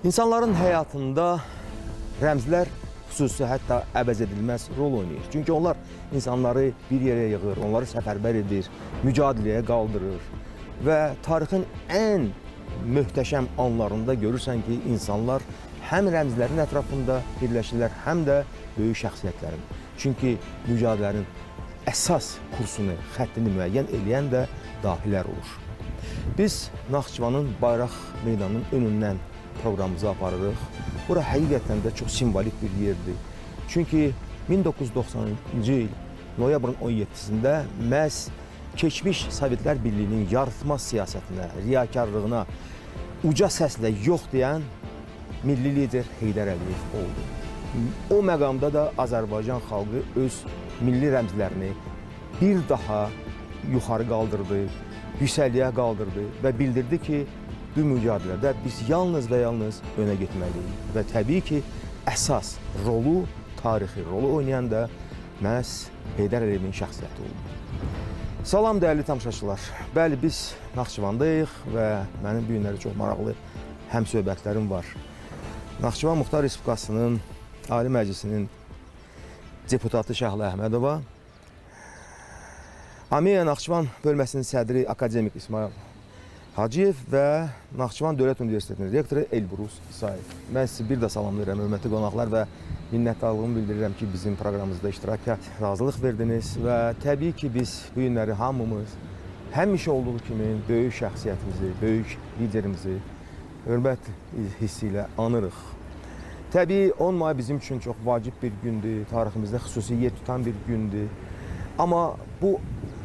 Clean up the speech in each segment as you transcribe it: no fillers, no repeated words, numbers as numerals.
İnsanların həyatında rəmzlər xüsusi, hətta əvəz edilməz rol oynayır. Çünki onlar insanları bir yerə yığır, onları səfərbər edir, mücadiləyə qaldırır və tarixin ən möhtəşəm anlarında görürsən ki, insanlar həm rəmzlərin ətrafında birləşirlər, həm də böyük şəxsiyyətlərin. Çünki mücadilərin əsas kursunu, xəttini müəyyən edən də dahilər olur. Biz Naxçıvanın Bayraq meydanının önündən proqramımızı aparırıq. Bura həqiqətən də çox simvolik bir yerdir. Çünki 1990-cı il noyabrın 17-sində məhz keçmiş Sovetlər Birliyinin yaratma siyasətinə, riyakarlığına uca səslə yox deyən milli lider Heydər Əliyev oldu. O məqamda da Azərbaycan xalqı öz milli rəmzlərini bir daha yuxarı qaldırdı, yüksəkliyə qaldırdı və bildirdi ki, bu mücadilədə biz yalnız və yalnız önə getməliyik. Və təbii ki, əsas rolu, tarixi rolu oynayan da məhz Heydər Əliyevin şəxsiyyəti oldu. Salam dəyərli tamaşaçılar. Bəli, biz Naxçıvandayıq və mənim bu günləri çox maraqlı həmsöhbətlərim var. Naxçıvan Muxtar Respublikasının Ali Məclisinin deputatı Şəhla Əhmədova, Ameya Naxçıvan bölməsinin sədri akademik İsmail Hacıyev və Naxçıvan Dövlət Universitetinin rektoru Elbrus İsayev. Mən sizi bir də salamlayıram, hörmətli qonaqlar və minnətdarlığımı bildirirəm ki, bizim proqramımızda iştiraka razılıq verdiniz və təbii ki, biz bu günləri hamımız həmişə olduğu kimi böyük şəxsiyyətimizi, böyük liderimizi hörmət hissi ilə anırıq. Təbii 10 may bizim üçün çox vacib bir gündür, tariximizdə xüsusi yer tutan bir gündür. Amma bu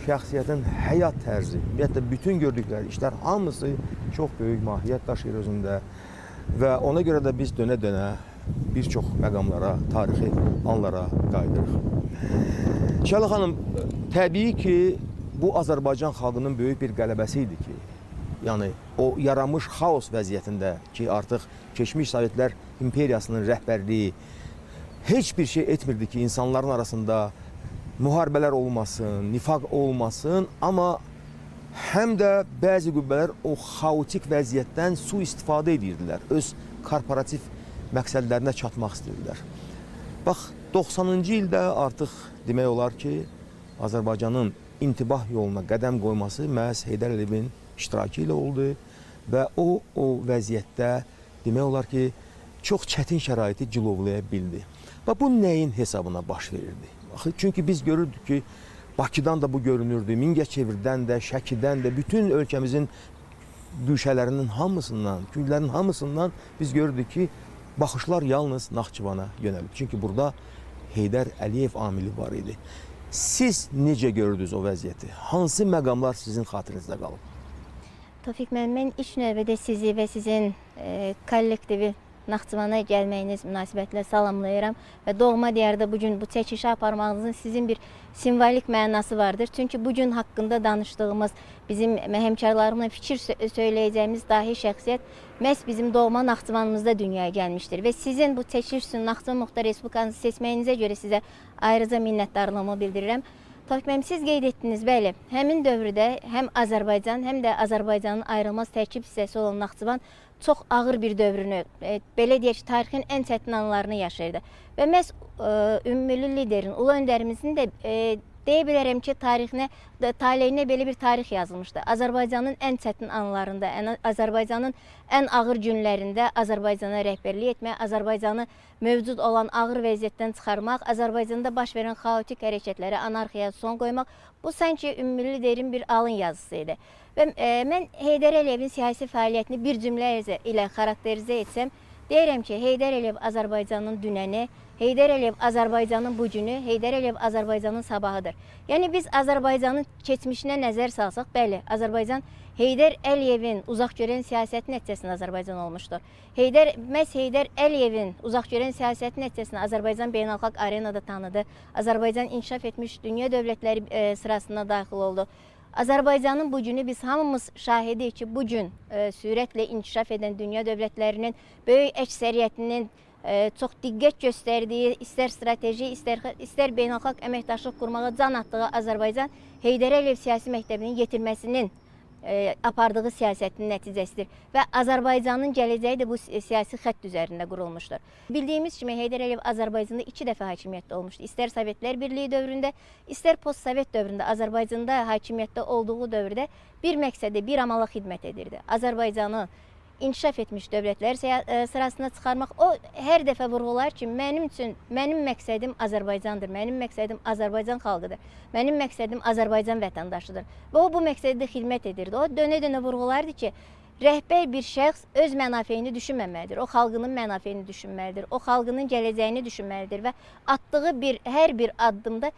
şəxsiyyətin həyat tərzi, ümumiyyətlə bütün gördükləri işlər hamısı çox böyük mahiyyət daşıyır özündə və ona görə də biz dönə-dönə bir çox məqamlara, tarixi anlara qayıdırıq. Şəhla xanım, təbii ki, bu Azərbaycan xalqının böyük bir qələbəsi idi ki, yəni o yaranmış xaos vəziyyətində ki, artıq keçmiş Sovetlər imperiyasının rəhbərliyi heç bir şey etmirdi ki, insanların arasında müharibələr olmasın, nifaq olmasın, amma həm də bəzi qüvvələr o xaotik vəziyyətdən sui-istifadə edirdilər, öz korporativ məqsədlərinə çatmaq istəyirdilər. Bax, 90-cı ildə artıq demək olar ki, Azərbaycanın intibah yoluna qədəm qoyması məhz Heydər Əliyevin iştirakı ilə oldu və o vəziyyətdə demək olar ki, çox çətin şəraiti cilovlaya bildi. Və bu nəyin hesabına baş verirdi? Çünki biz görürdük ki, Bakıdan da bu görünürdü, Mingəçevirdən də, Şəkidən də, bütün ölkəmizin güşələrinin hamısından, künglərin hamısından biz görürdük ki, baxışlar yalnız Naxçıvana yönəlib. Çünki burada Heydər Əliyev amili var idi. Siz necə görürdünüz o vəziyyəti? Hansı məqamlar sizin xatirinizdə qalıb? Tofiq müəllim, mən ilk növbədə sizi və sizin kollektivi Naxçıvana gəlməyiniz münasibətilə salamlayıram və doğma diyarda bugün bu çəkişi aparmağınızın sizin bir simvolik mənası vardır. Çünki bugün haqqında danışdığımız, bizim həmkarlarımla fikir söyləyəcəyimiz dahi şəxsiyyət məhz bizim doğma Naxçıvanımızda dünyaya gəlmişdir və sizin bu çəkiş üçün Naxçıvan Muxtar Respublikanızı seçməyinizə görə sizə ayrıca minnətdarlığımı bildirirəm. Tofiq müəllim, siz qeyd etdiniz, bəli, həmin dövrdə həm Azərbaycan, həm də Azərbaycanın ayrılmaz tərkib hissəsi olan Naxçıvan çox ağır bir dövrünü, belə deyək ki, tarixin ən çətin anlarını yaşayırdı. Və məhz ümummilli liderin, ulu öndərimizin də deyə bilərəm ki, taleyinə belə bir tarix yazılmışdı. Azərbaycanın ən çətin anlarında, Azərbaycanın ən ağır günlərində Azərbaycana rəhbərlik etmək, Azərbaycanı mövcud olan ağır vəziyyətdən çıxarmaq, Azərbaycanda baş verən xaotik hərəkətlərə, anarxiyaya son qoymaq, bu sanki ümummilli liderin bir alın yazısı idi. Və mən Heydər Əliyevin siyasi fəaliyyətini bir cümlə ilə xarakterizə etsəm, deyirəm ki, Heydər Əliyev Azərbaycanın dünəni, Heydər Əliyev Azərbaycanın bu günü, Heydər Əliyev Azərbaycanın sabahıdır. Yəni biz Azərbaycanın keçmişinə nəzər salsaq, bəli, Azərbaycan Heydər Əliyevin uzaqgörən siyasəti nəticəsində Azərbaycan olmuşdur. Məhz Heydər Əliyevin uzaqgörən siyasəti nəticəsində Azərbaycan beynəlxalq arenada tanıdı. Azərbaycan inkişaf etmiş dünya dövlətləri sırasına daxil oldu. Azərbaycanın bu günü biz hamımız şahidiyik ki, bu gün sürətlə inkişaf edən dünya dövlətlərinin böyük əksəriyyətinin çox diqqət göstərdiyi, istər strateji, istər beynəlxalq əməkdaşlıq qurmağa can atdığı Azərbaycan Heydər Əliyev siyasi məktəbinin yetirməsinin apardığı siyasətin nəticəsidir və Azərbaycanın gələcəyi də bu siyasi xətt üzərində qurulmuşdur. Bildiyimiz kimi Heydər Əliyev Azərbaycanda 2 dəfə hakimiyyətdə olmuşdu. İstər Sovetlər Birliyi dövründə, istər post-Sovet dövründə Azərbaycanda hakimiyyətdə olduğu dövrdə bir məqsədə, bir amala xidmət edirdi. Azərbaycanı inkişaf etmiş dövlətlər sırasına çıxarmaq. O hər dəfə vurğular ki, mənim üçün mənim məqsədim Azərbaycandır, mənim məqsədim Azərbaycan xalqıdır, mənim məqsədim Azərbaycan vətəndaşıdır. Və o bu məqsəddə xidmət edirdi. O dönə-dönə vurğulardı ki, rəhbər bir şəxs öz mənafeyini düşünməməlidir, o xalqının mənafeyini düşünməlidir, o xalqının gələcəyini düşünməlidir və atdığı hər bir addımda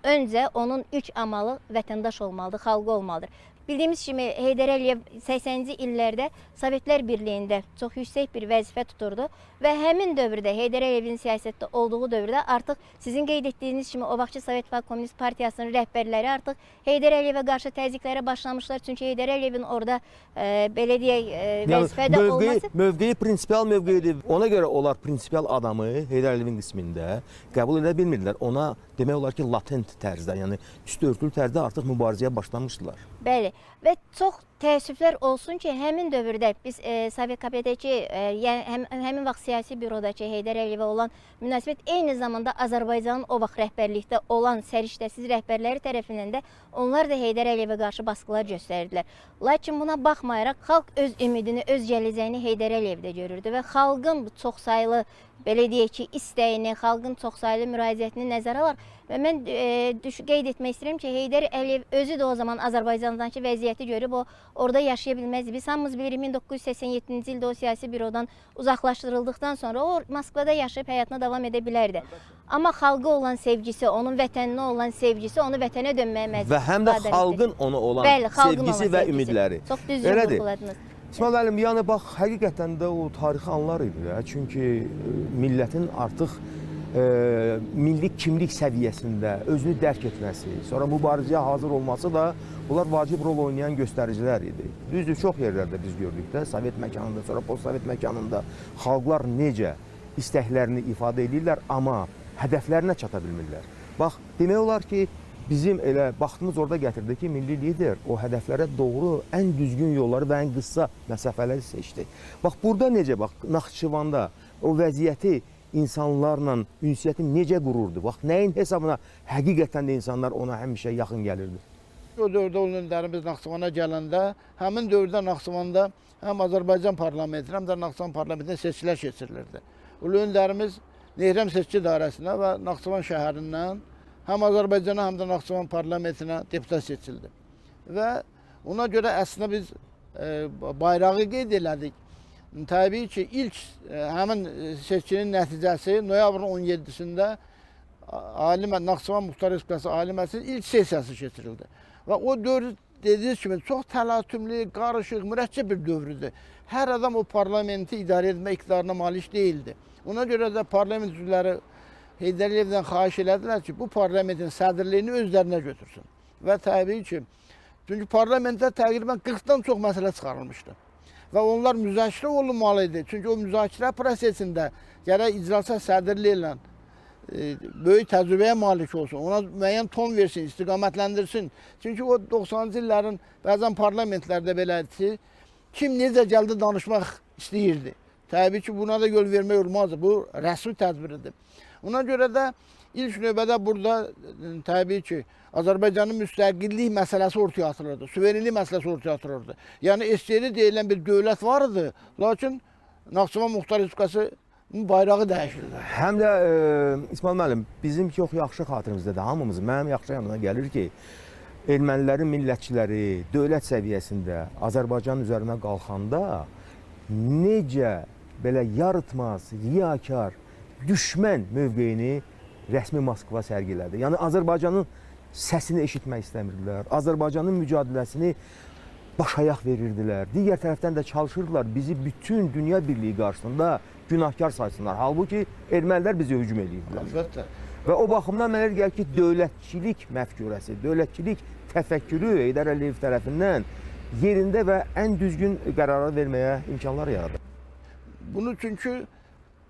öncə onun ilk amalı vətəndaş olmalıdır, xalqı olmalıdır. Bildiyimiz kimi Heydər Əliyev 80-ci illərdə Sovetlər Birliyində çox yüksək bir vəzifə tuturdu və həmin dövrdə Heydər Əliyevin siyasətdə olduğu dövrdə artıq sizin qeyd etdiyiniz kimi o vaxtki Sovet Xalq Kommunist Partiyasının rəhbərləri artıq Heydər Əliyevə qarşı təzyiqlərə başlamışlar. Çünki Heydər Əliyevin orada belə deyək vəzifədə olması mövqeyi prinsipial mövqeyidir. Ona görə onlar prinsipial adamı Heydər Əliyevin qismində qəbul edə bilmirdilər. Ona demək olar ki, latent tərzdə, yəni üstü örtülü tərzdə artıq mübarizəyə başlamışdılar. Bəli. Və çox təəssüflər olsun ki, həmin dövrdə biz Sovet KPDki, yəni həmin vaxt siyasi bürodakı Heydər Əliyevə olan münasibət eyni zamanda Azərbaycanın o vaxt rəhbərlikdə olan səriştəsiz rəhbərləri tərəfindən də onlar da Heydər Əliyevə qarşı baskılar göstərirdilər. Lakin buna baxmayaraq xalq öz ümidini, öz gələcəyini Heydər Əliyevdə görürdü və xalqın bu çoxsaylı belə deyək ki, istəyini, xalqın çoxsaylı müraciətini nəzərə alır. Və mən qeyd etmək istəyirəm ki, Heydər Əliyev özü də o zaman Azərbaycandakı vəziyyəti görüb o orada yaşaya bilməzdi. Biz hamımız bilirik 1987-ci ildə o siyasi bürodan uzaqlaşdırıldıqdan sonra o Moskvada yaşayıb həyatına davam edə bilərdi. Amma xalqa olan sevgisi, onun vətəninə olan sevgisi onu vətənə dönməyə məcbur. Və həm də xalqın ona olan sevgisi və ümidləri. Çox düzgün vurğuladınız. İsmail müəllim, yəni bax, həqiqətən də o tarixi anlar idi. Çünki millətin artıq milli kimlik səviyyəsində özünü dərk etməsi, sonra mübarizəyə hazır olması da bunlar vacib rol oynayan göstəricilər idi. Düzdür, çox yerlərdə biz gördük də, Sovet məkanında, sonra post-Sovet məkanında xalqlar necə istəklərini ifadə edirlər, amma hədəflərinə çata bilmirlər. Bax, demək olar ki, bizim elə vaxtımız orada gətirdi ki, milli lider o hədəflərə doğru ən düzgün yolları və ən qısa məsafələri seçdi. Bax, burada necə, bax, Naxçıvanda o vəziyyəti insanlarla ünsiyyəti necə qururdu? Bax, nəyin hesabına həqiqətən də insanlar ona həmişə yaxın gəlirdi? O dövrdə olan önlərimiz Naxçıvana gələndə, həmin dövrdə Naxçıvanda həm Azərbaycan parlamenti, həm də Naxçıvan parlamentində seçkilər keçirilirdi. Ulu önlərimiz Nehrəm seçki dairəsinə və Naxçıvan şəhərindən həm Azərbaycana, həm də Naxçıvan parlamentinə deputat seçildi. Və ona görə əslində biz bayrağı qeyd elədik. Təbii ki, ilk həmin seçkinin nəticəsi noyabrın 17-sində Naxçıvan Muxtar Respublikası Ali Məclisinin ilk sessiyası keçirildi. Və o dövr dediyiniz kimi çox təlatümlü, qarışıq, mürəkkəb bir dövrdür. Hər adam o parlamenti idarə etmə iqtidarına malik deyildi. Ona görə də parlament üzvləri Heydər Əliyevdən xahiş elədilər ki, bu parlamentin sədrliyini özlərinə götürsün. Və təbii ki, çünki parlamentdə təqribən 40-dan çox məsələ çıxarılmışdı. Və onlar müzakirə olunmalı idi. Çünki o müzakirə prosesində gərək icraçı sədrliyi ilə böyük təcrübəyə malik olsun, ona müəyyən ton versin, istiqamətləndirsin. Çünki o 90-cı illərin bəzən parlamentlərdə belədir ki, kim necə gəldi danışmaq istəyirdi. Təbii ki, buna da yol vermək olmazdı. Bu rəsmi tədbiridir. Ona görə də ilk növbədə burada təbii ki, Azərbaycanın müstəqillik məsələsi ortaya atılırdı, suverenlik məsələsi ortaya atılırdı. Yəni SSR deyilən bir dövlət vardı, lakin Naxçıvan Muxtar Respublikasının bayrağı dəyişildi. Həm də İsmail müəllim, bizim çox yaxşı xatirimizdə hamımızın, mənim yaxşı yanına gəlir ki, ermənilərin millətçiləri dövlət səviyyəsində Azərbaycan üzərinə qalxanda necə belə yarıtmaz, riyakar, düşmən mövqeyini rəsmi Moskva sərgilədi. Yəni Azərbaycanın səsini eşitmək istəmirdilər. Azərbaycanın mücadeləsini başayaq verirdilər. Digər tərəfdən də çalışırdılar bizi bütün dünya birliyi qarşısında günahkar saysınlar. Halbuki ermənilər bizə hücum edirdilər. Əlbəttə. Və o baxımdan mənə gəlir ki, dövlətçilik məfkurəsi, dövlətçilik təfəkkürü Heydər Əliyev tərəfindən yerində və ən düzgün qərarlar verməyə imkanlar yaradır. Bunu çünki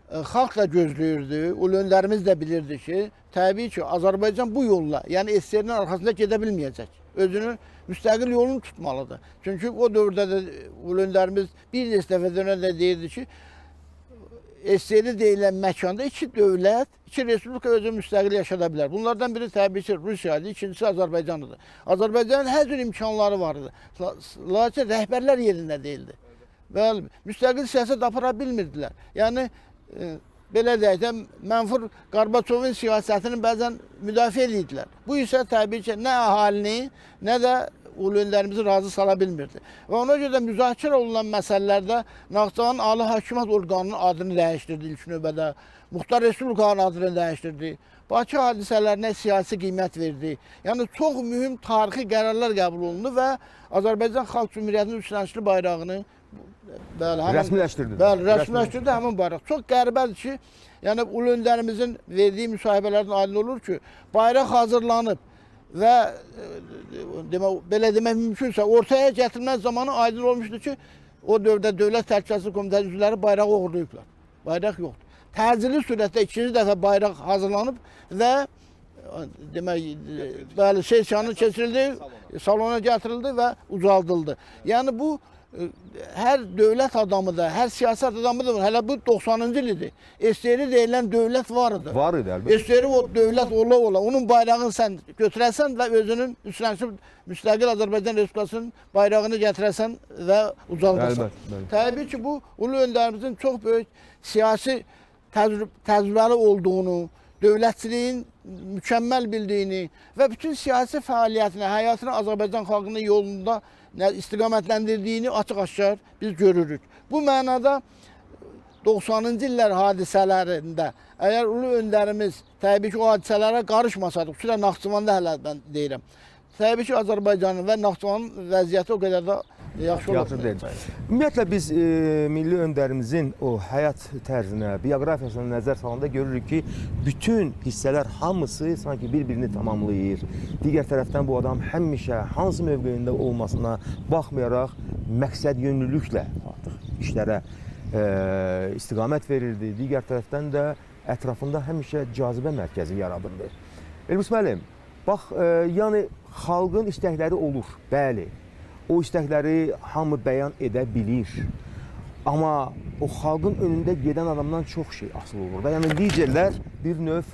xalq da gözləyirdi, ulu öndərimiz də bilirdi ki, təbii ki, Azərbaycan bu yolla, yəni SSR-nin arxasında gedə bilməyəcək. Özünün müstəqil yolunu tutmalıdır. Çünki o dövrdə də ulu öndərimiz bir dəfədən də deyirdi ki, SSR deyilən məkanda iki dövlət, iki respublika özü müstəqil yaşada bilər. Bunlardan biri təbii ki, Rusiyadır, ikincisi Azərbaycandır. Azərbaycanın hər cür imkanları vardı. Lakin rəhbərlər yerində deyildi. Bəli, müstəqil siyasət apara bilmirdilər. Yəni, belə deyək də, Mənfur Qarbaçovun siyasətini bəzən müdafiə edirdilər. Bu isə təbii ki, nə əhalini, nə də ulu öndərimizi razı sala bilmirdi. Və ona görə də müzakirə olunan məsələlərdə Naxçıvanın Ali Hakimiyyət orqanının adını dəyişdirdi ilk növbədə, Muxtar Respublikanın adını dəyişdirdi, Bakı hadisələrinə siyasi qiymət verdi. Yəni, çox mühüm tarixi qərarlar qəbul olundu və Azərbaycan Xalq Cümhuriyyətinin üçrəngli bayrağını rəsmiləşdirdi. Bəli, rəsmiləşdirdi həmin bayraq. Çox qəribədir ki, yəni ulu öndərimizin verdiyi müsahibələrdən aydın olur ki, bayraq hazırlanıb və belə demək mümkünsə ortaya gətirilmə zamanı aydın olmuşdur ki, o dövrdə Dövlət Təhlükəsizlik Komitəsi üzvləri bayrağı oğurlayıblar. Bayraq yoxdur. Təcili sürətdə ikinci dəfə bayraq hazırlanıb və demək, bəli, sessiyanın keçirildi, salona gətirildi və ucaldıldı. Yəni bu hər dövlət adamı da, hər siyasət adamı da, hələ bu 90-cı ildir. SSR deyilən dövlət var idi. Var idi, əlbəttə. SSR o dövlət ola, onun bayrağını sən götürəsən və özünün üçrəngli müstəqil Azərbaycan Respublikasının bayrağını gətirəsən və ucaldasan. Təbii ki, bu ulu öndərimizin çox böyük siyasi təcrübəli olduğunu, dövlətçiliyin mükəmməl bildiyini və bütün siyasi fəaliyyətini, həyatını Azərbaycan xalqının yolunda istiqamətləndirdiyini açıq-aşkar biz görürük. Bu mənada 90-cı illər hadisələrində əgər ulu öndərimiz təbii ki, o hadisələrə qarışmasaydı, xüsusilə Naxçıvanda hələ mən deyirəm, təbii ki, Azərbaycanın və Naxçıvanın vəziyyəti o qədər də yaxşı olacaq. Ümumiyyətlə, biz milli öndərimizin o həyat tərzinə, bioqrafiyasına nəzər salanda görürük ki, bütün hissələr hamısı sanki bir-birini tamamlayır. Digər tərəfdən bu adam həmişə hansı mövqeyində olmasına baxmayaraq məqsəd yönlülüklə artıq işlərə istiqamət verirdi. Digər tərəfdən də ətrafında həmişə cazibə mərkəzi yaradırdı. Elbrus müəllim, bax, yəni xalqın istəkləri olur, bəli. O istəkləri hamı bəyan edə bilir. Amma o xalqın önündə gedən adamdan çox şey asılı olur da. Yəni liderlər bir növ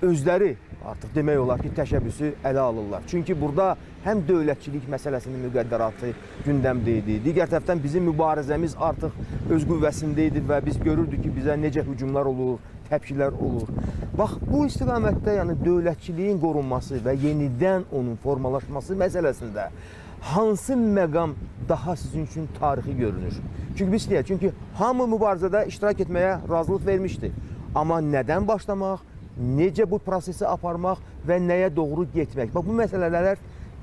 özləri artıq demək olar ki, təşəbbüsü ələ alırlar. Çünki burada həm dövlətçilik məsələsinin müqəddəratı gündəmdə idi. Digər tərəfdən bizim mübarizəmiz artıq öz qüvvəsində idi və biz görürdük ki, bizə necə hücumlar olur, təpkilər olur. Bax, bu istiqamətdə yəni dövlətçiliyin qorunması və yenidən onun formalaşması məsələsində hansı məqam daha sizin üçün tarixi görünür? Çünki biz deyək, çünki hamı mübarizədə iştirak etməyə razılıq vermişdi. Amma nədən başlamaq, necə bu prosesi aparmaq və nəyə doğru getmək? Bax, bu məsələlər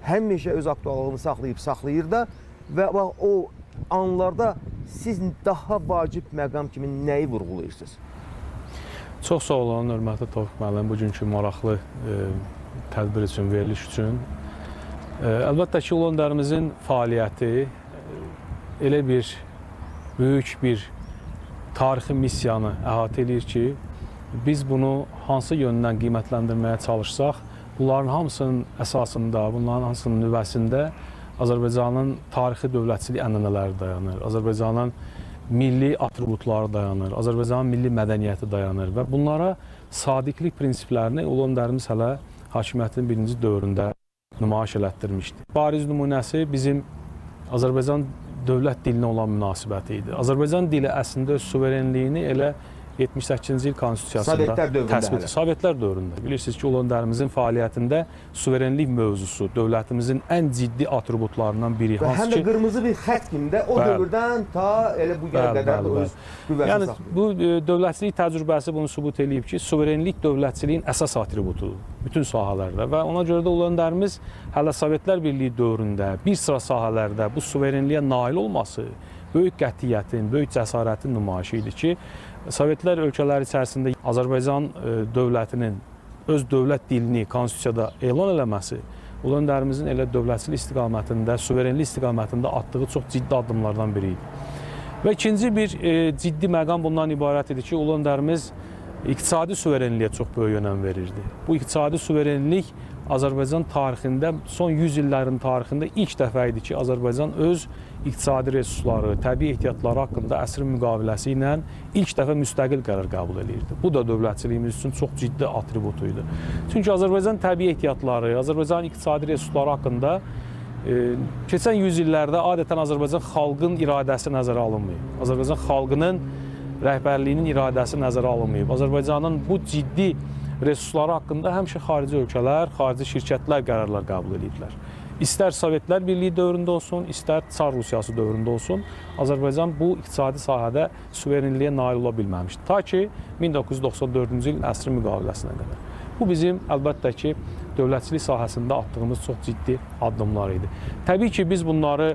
həmişə öz aktuallığını saxlayır da və bax, o anlarda siz daha vacib məqam kimi nəyi vurğulayırsınız? Çox sağ olun, hörmətli Tofiq müəllim, bugünkü maraqlı tədbir üçün, veriliş üçün. Əlbəttə ki, ulu öndərimizin fəaliyyəti elə bir böyük bir tarixi missiyanı əhatə edir ki, biz bunu hansı yöndən qiymətləndirməyə çalışsaq, bunların hamısının əsasında, bunların hamısının nüvəsində Azərbaycanın tarixi dövlətçilik ənənələri dayanır, Azərbaycanın milli atributları dayanır, Azərbaycanın milli mədəniyyəti dayanır və bunlara sadiqlik prinsiplərini ulu öndərimiz hələ hakimiyyətin birinci dövründə nümayiş elətdirmişdi. Bariz nümunəsi bizim Azərbaycan dövlət dilinə olan münasibəti idi. Azərbaycan dili əslində öz suverenliyini elə 78-ci il konstitusiyasında təsbit edir. Sovetlər dövründə. Bilirsiniz ki, ulu öndərimizin fəaliyyətində suverenlik mövzusu dövlətimizin ən ciddi atributlarından biri. Və həm də qırmızı bir xətt kimi də o dövrdən ta elə bu günə qədər öz qüvvəsini yəni, saxlayır. bu dövlətçilik təcrübəsi bunu sübut edib ki, suverenlik dövlətçiliyin əsas atributudur bütün sahələrdə və ona görə də ulu öndərimiz hələ Sovetlər Birliyi dövründə bir sıra sahələrdə bu suverenliyə nail olması böyük qətiyyətin, böyük cəsarətin nümayişi idi ki, Sovetlər ölkələri içərisində Azərbaycan dövlətinin öz dövlət dilini konstitusiyada elan eləməsi ulu öndərimizin elə dövlətçilik istiqamətində, suverenlik istiqamətində atdığı çox ciddi addımlardan biri idi. Və ikinci bir ciddi məqam bundan ibarət idi ki, Ulu Öndərimiz iqtisadi suverenliyə çox böyük önəm verirdi. Bu iqtisadi suverenlik Azərbaycan tarixində, son 100 illərin tarixində ilk dəfə idi ki, Azərbaycan öz iqtisadi resursları, təbii ehtiyatları haqqında əsrin müqaviləsi ilə ilk dəfə müstəqil qərar qəbul edirdi. Bu da dövlətçiliyimiz üçün çox ciddi atributu idi. Çünki Azərbaycan təbii ehtiyatları, Azərbaycan iqtisadi resursları haqqında keçən 100 illərdə adətən Azərbaycan xalqın iradəsi nəzərə alınmayıb. Azərbaycan xalqının rəhbərliyinin iradəsi nəzərə alınmayıb. Azərbaycanın bu ciddi resursları haqqında həmişə xarici ölkələr, xarici şirkətlər qərarlar qəbul ediblər. İstər Sovetlər Birliyi dövründə olsun, istər Çar Rusiyası dövründə olsun, Azərbaycan bu iqtisadi sahədə suverenliyə nail ola bilməmişdi. Ta ki, 1994-cü il əsrin müqaviləsinə qədər. Bu bizim əlbəttə ki, dövlətçilik sahəsində atdığımız çox ciddi addımlar idi. Təbii ki, biz bunları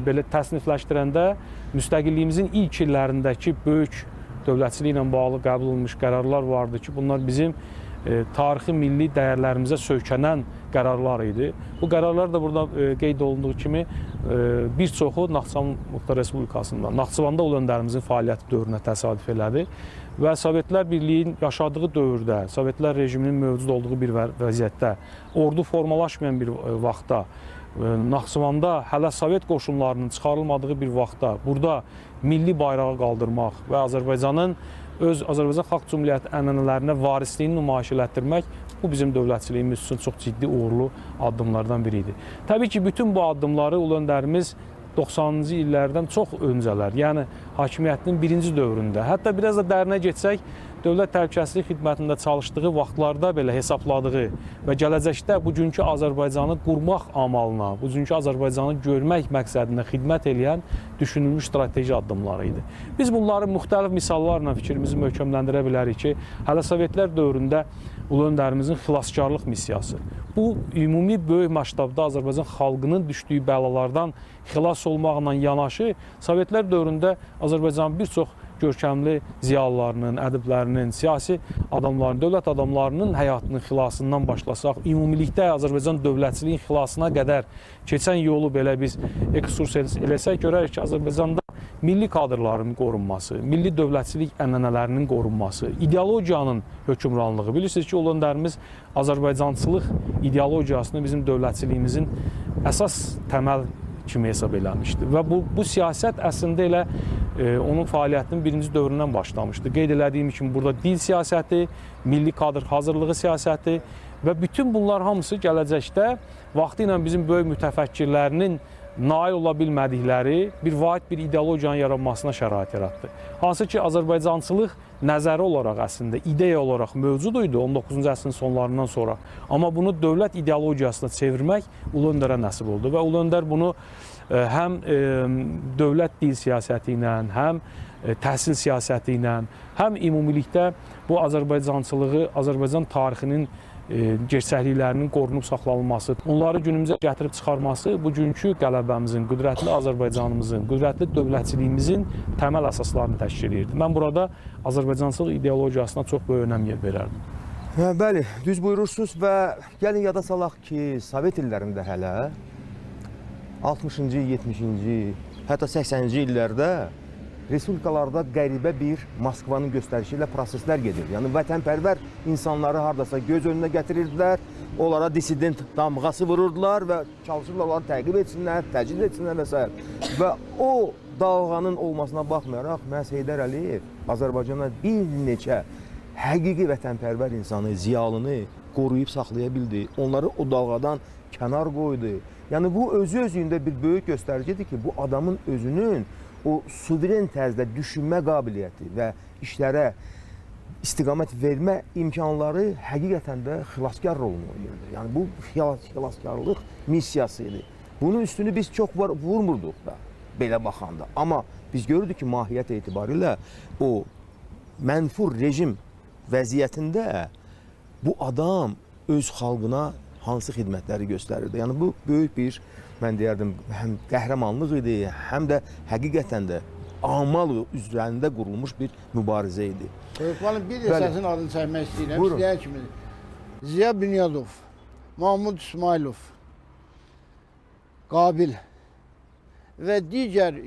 belə təsnifləşdirəndə müstəqilliyimizin ilk illərindəki böyük dövlətçiliklə bağlı qəbul olunmuş qərarlar vardı ki, bunlar bizim tarixi milli dəyərlərimizə söykənən qərarlar idi. Bu qərarlar da burada qeyd olunduğu kimi bir çoxu Naxçıvan Muxtar Respublikasında, Naxçıvanda Ulu Öndərimizin fəaliyyəti dövrünə təsadüf elədi və Sovetlər Birliyinin yaşadığı dövrdə, Sovetlər rejiminin mövcud olduğu bir vəziyyətdə, ordu formalaşmayan bir vaxtda, Naxçıvanda hələ Sovet qoşunlarının çıxarılmadığı bir vaxtda burada milli bayrağı qaldırmaq və Azərbaycanın öz Azərbaycan Xalq Cümhuriyyəti ənənələrinə varisliyini nümayiş elətdirmək bu bizim dövlətçiliyimiz üçün çox ciddi uğurlu addımlardan biri idi. Təbii ki, bütün bu addımları Ulu Öndərimiz 90-cı illərdən çox öncələr, yəni hakimiyyətinin birinci dövründə, hətta biraz da dərinə getsək, Dövlət Təhlükəsizlik Xidmətində çalışdığı vaxtlarda belə hesabladığı və gələcəkdə bugünkü Azərbaycanı qurmaq amalına, bugünkü Azərbaycanı görmək məqsədinə xidmət edən düşünülmüş strateji addımları idi. Biz bunları müxtəlif misallarla fikrimizi möhkəmləndirə bilərik ki, hələ Sovetlər dövründə Ulu Öndərimizin xilaskarlıq missiyası. Bu, ümumi böyük məştabda Azərbaycan xalqının düşdüyü bəlalardan xilas olmaqla yanaşı, Sovetlər dövründə Azərbaycanın bir çox görkəmli ziyalılarının, ədiblərinin, siyasi adamların, dövlət adamlarının həyatının xilasından başlasaq, ümumilikdə Azərbaycan dövlətçiliyin xilasına qədər keçən yolu belə biz ekskurs eləsək, görərik ki, Azərbaycanda milli kadrların qorunması, milli dövlətçilik ənənələrinin qorunması, ideologiyanın hökmranlığı. Bilirsiniz ki, Ulu Öndərimiz Azərbaycançılıq ideologiyasını bizim dövlətçiliyimizin əsas təməl kimi hesab eləmişdi. Və bu siyasət əslində elə onun fəaliyyətinin birinci dövründən başlamışdı. Qeyd elədiyim kimi burada dil siyasəti, milli kadr hazırlığı siyasəti və bütün bunlar hamısı gələcəkdə vaxtı ilə bizim böyük mütəfəkkirlərinin nail ola bilmədikləri bir vahid bir ideologiyanın yaranmasına şərait yaratdı. Hansı ki, Azərbaycançılıq nəzəri olaraq əslində, ideya olaraq mövcud idi 19-cu əsrin sonlarından sonra. Amma bunu dövlət ideologiyasına çevirmək Ulu Öndərə nəsib oldu və Ulu Öndər bunu həm dövlət dil siyasəti ilə, həm təhsil siyasəti ilə, həm ümumilikdə bu Azərbaycançılığı, Azərbaycan tarixinin gerçəkliklərinin qorunub saxlanılması, onları günümüzə gətirib çıxarması bugünkü qələbəmizin, qüdrətli Azərbaycanımızın, qüdrətli dövlətçiliyimizin təməl əsaslarını təşkil edirdi. Mən burada Azərbaycançılıq ideologiyasına çox böyük önəm verərdim. Bəli, düz buyurursunuz və gəlin yada salaq ki, Sovet illərində hələ 60-cı, 70-ci, hətta 80-ci illərdə respublikalarda qəribə bir Moskvanın göstərişi ilə proseslər gedir. Yəni, vətənpərvər insanları hardasa göz önünə gətirirdilər, onlara dissident damğası vururdular və çalışırlar, onları təqib etsinlər, təcrid etsinlər və s. Və o dalğanın olmasına baxmayaraq, məhz Heydər Əliyev Azərbaycana bir neçə həqiqi vətənpərvər insanı, ziyalını qoruyub saxlaya bildi. Onları o dalğadan kənar qoydu. Yəni, bu özü-özlüyündə bir böyük göstəricidir ki, bu adamın özünün o suveren tərzdə düşünmə qabiliyyəti və işlərə istiqamət vermə imkanları həqiqətən də xilaskar rolunu oynayırdı. Yəni, bu xilaskarlıq missiyası idi. Bunun üstünü biz çox vurmurduq da, belə baxanda. Amma biz görürdük ki, mahiyyət etibarilə o mənfur rejim vəziyyətində bu adam öz xalqına hansı xidmətləri göstərirdi. Yəni, bu böyük bir, mən deyərdim, həm qəhrəmanlıq idi, həm də həqiqətən də amal üzrəndə qurulmuş bir mübarizə idi. Öğretmenim, bir esasın adını çəkmək istəyirəm. İstəyən kimi Ziya Bünyadov, Mahmud İsmailov, Qabil və digər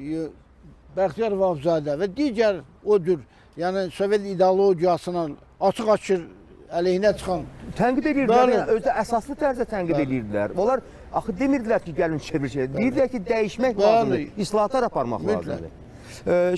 Bəxtiyar Vahabzadə və digər o cür, yəni Sovet ideologiyasının açıq-açıq əleyhinə çıxan Tənqid edirdilər, Bəli. yəni, özü də əsaslı tərzdə tənqid edirdilər. Onlar axı demirdilər ki, gəlin çevir. Deyirdilər ki, dəyişmək Bəli. lazımdır, islahatlar aparmaq Mütləq. lazımdır.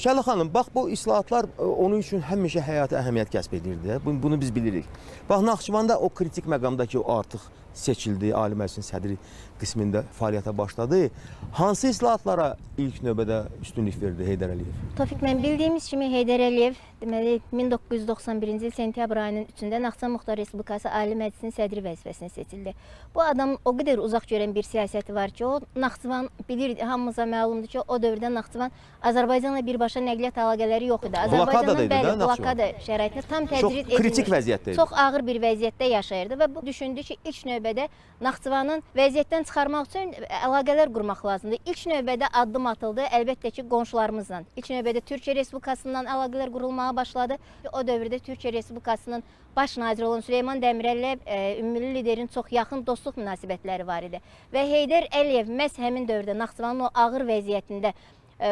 Şələ xanım, bax bu islahatlar onun üçün həmişə həyati əhəmiyyət kəsb edirdi. Bunu biz bilirik. Bax Naxçıvanda o kritik məqamda ki, o artıq seçildi, Ali Məclisin sədri qismində fəaliyyətə başladı. Hansı islahatlara ilk növbədə üstünlük verdi Heydər Əliyev? Tofiq, mən bildiyimiz kimi Heydər Əliyev deməli 1991-ci il sentyabr ayının 3-də Naxçıvan Muxtar Respublikası Ali Məclisinin sədri vəzifəsinə seçildi. Bu adam o qədər uzaq görən bir siyasəti var ki, o Naxçıvan bilir, hamımıza məlumdur ki, o dövrdə Naxçıvan Azərbaycanla birbaşa nəqliyyat əlaqələri yox idi. Blokada da idi, bəli, də, Naxçıvan? blokada şəraitində tam Çox təcrid edilmiş. kritik vəziyyətdə idi. Çox ağır bir vəziyyətdə yaşayırdı və bu düşündü ki, ilk növbədə Naxçıvanın vəziyyətdən çıxarmaq üçün əlaqələr qurmaq lazımdır. İlk növbədə addım atıldı, əlbəttə ki, qonşularımızla. İlk növbədə Türkiyə Respublikasından əlaqələr qurulmağa başladı. O dövrdə Türkiyə Respublikasının baş naziri olan Süleyman Demirəllə ümummilli liderin çox yaxın dostluq münasibətləri var idi. Və Heydər Əliyev məhz həmin dövrdə Naxçıvanın o ağır vəziyyətində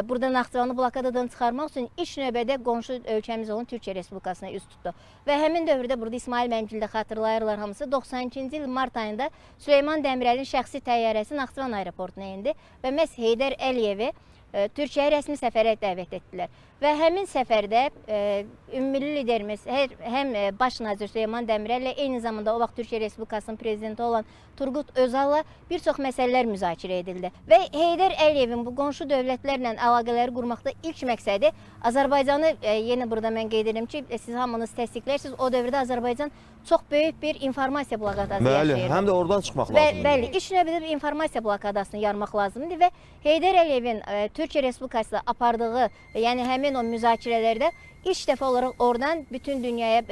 burada Naxçıvanı blokadadan çıxarmaq üçün ilk növbədə qonşu ölkəmiz olan Türkiyə Respublikasına üz tutdu. Və həmin dövrdə burada İsmail Məmgildə xatırlayırlar hamısı 92-ci il mart ayında Süleyman Demirəlin şəxsi təyyarəsi Naxçıvan aeroportuna indi və məhz Heydər Əliyevi Türkiyəyə rəsmi səfərə dəvət etdilər. Və həmin səfərdə ümummilli liderimiz həm baş nazir Süleyman Demirəllə eyni zamanda o vaxt Türkiyə Respublikasının prezidenti olan Turgut Özal'la bir çox məsələlər müzakirə edildi. Və Heydər Əliyevin bu qonşu dövlətlərlə əlaqələri qurmaqda ilk məqsədi Azərbaycanı, yenə burada mən qeyd edirəm ki, siz hamınız təsdiqlərsiniz, o dövrdə Azərbaycan çox böyük bir informasiya blokadası yaşayırdı. Həm də oradan çıxmaq lazımdır. Bəli, ilk növbədə bir informasiya blokadasını yarmaq lazımdır və Heydər Əliyevin Türkiyə Respublikasında apardığı, yəni həmin o müzakirələrdə ilk dəfə olaraq oradan bütün dünyaya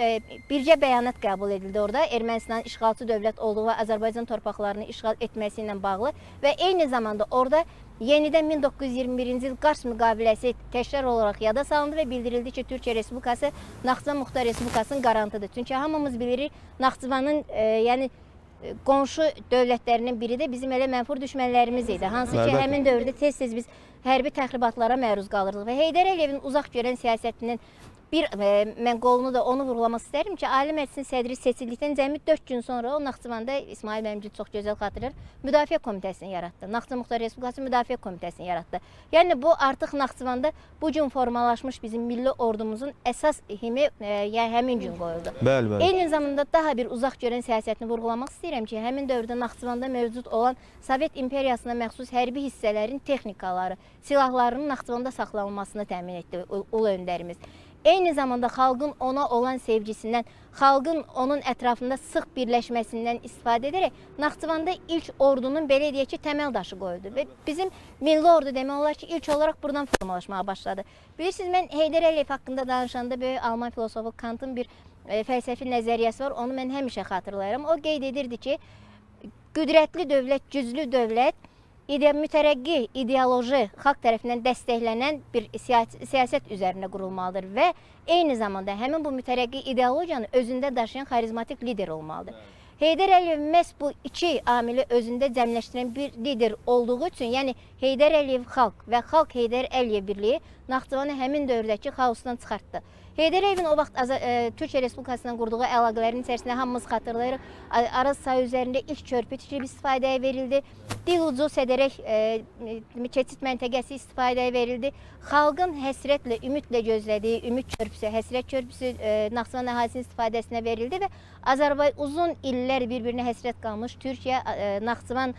bircə bəyanat qəbul edildi orada. Ermənistanın işğalçı dövlət olduğu və Azərbaycan torpaqlarını işğal etməsi ilə bağlı və eyni zamanda orada yenidən 1921-ci il Qars müqaviləsi təkrar olaraq yada salındı və bildirildi ki, Türkiyə Respublikası Naxçıvan Muxtar Respublikasının qarantıdır. Çünki hamımız bilirik, Naxçıvanın yəni qonşu dövlətlərinin biri də bizim elə mənfur düşmənlərimiz idi. Hansı ki, həmin dövrdə tez-tez biz hərbi təxribatlara məruz qalırdıq və Heydər Əliyevin uzaq görən siyasətinin mən qolunu da onu vurğulamaq istərim ki, Ali Məclisin sədri seçildikdən cəmi 4 gün sonra o Naxçıvanda İsmail Məmgil çox gözəl xatırlayır, Müdafiə Komitəsini yaratdı. Naxçıvan Muxtar Respublikası Müdafiə Komitəsini yaratdı. Yəni bu artıq Naxçıvanda bu gün formalaşmış bizim milli ordumuzun əsas himi yəni həmin gün qoyuldu. Bəli, bəli. Eyni zamanda daha bir uzaq görən siyasətini vurğulamaq istəyirəm ki, həmin dövrdə Naxçıvanda mövcud olan Sovet İmperiyasına məxsus hərbi hissələrin texnikaları, silahlarının Naxçıvanda saxlanılmasını təmin etdi ulu öndərimiz. Eyni zamanda xalqın ona olan sevgisindən, xalqın onun ətrafında sıx birləşməsindən istifadə edərək Naxçıvanda ilk ordunun belə deyək ki, təməl daşı qoyuldu və bizim milli ordu demək olar ki, ilk olaraq buradan formalaşmağa başladı. Bilirsiniz, mən Heydər Əliyev haqqında danışanda böyük Alman filosofu Kantın bir fəlsəfi nəzəriyyəsi var, onu mən həmişə xatırlayıram. O qeyd edirdi ki, qüdrətli dövlət, güclü dövlət, mütərəqqi ideoloji xalq tərəfindən dəstəklənən bir siyasət üzərində qurulmalıdır və eyni zamanda həmin bu mütərəqqi ideologiyanı özündə daşıyan xarizmatik lider olmalıdır. Heydər Əliyev məhz bu iki amili özündə cəmləşdirən bir lider olduğu üçün, yəni Heydər Əliyev xalq və xalq Heydər Əliyev birliyi Naxçıvanı həmin dövrdəki xaosdan çıxartdı. Heydər Əliyevin o vaxt Türkiyə Respublikasından qurduğu əlaqələrin içərisində hamımız xatırlayırıq. Araz sayı üzərində ilk körpü tikilib istifadəyə verildi. Dil ucu sədərək keçid məntəqəsi istifadəyə verildi. Xalqın həsrətlə, ümidlə gözlədiyi ümid körpüsü, həsrət körpüsü Naxçıvan əhalisinin istifadəsinə verildi və Azərbaycan uzun illər bir-birinə həsrət qalmış Türkiyə, Naxçıvan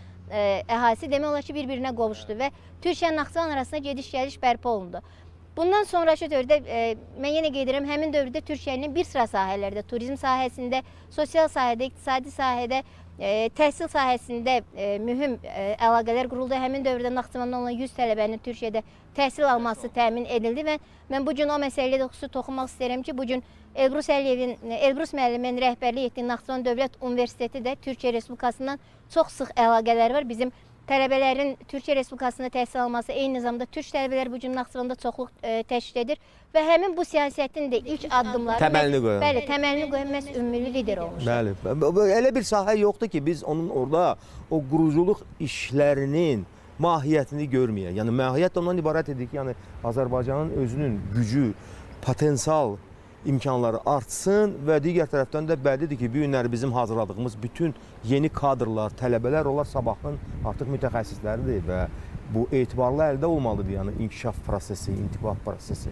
əhalisi demək olar ki, bir-birinə qovuşdu və Türkiyə-Naxçıvan arasında gediş-gəliş bərpa olundu. Bundan sonraki dövrdə, mən yenə qeyd edirəm, həmin dövrdə Türkiyənin bir sıra sahələrdə, turizm sahəsində, sosial sahədə, iqtisadi sahədə, təhsil sahəsində mühüm əlaqələr quruldu. Həmin dövrdə Naxçıvanda olan 100 tələbənin Türkiyədə təhsil alması təmin edildi və mən bugün o məsələyə də xüsusi toxunmaq istəyirəm ki, bugün Elbrus müəllimin rəhbərlik etdiyi Naxçıvan Dövlət Universiteti də Türkiyə Respublikasından çox sıx əlaqələri var. Bizim tələbələrin Türkiyə Respublikasında təhsil alması, eyni zamanda türk tələbələr bugün Naxçıvanda çoxluq təşkil edir və həmin bu siyasətin də ilk addımları təməlini qoyan məhz ümummilli lider olmuşdur. Bəli. Elə bir sahə yoxdur ki, biz onun orada o quruculuq işlərinin mahiyyətini görməyə. Yəni mahiyyət ondan ibarət edir ki, yəni Azərbaycanın özünün gücü, potensial imkanları artsın və digər tərəfdən də bəllidir ki, bu günləri bizim hazırladığımız bütün yeni kadrlar, tələbələr, onlar sabahın artıq mütəxəssisləridir və bu etibarlı əldə olmalıdır, yəni inkişaf prosesi, intibah prosesi.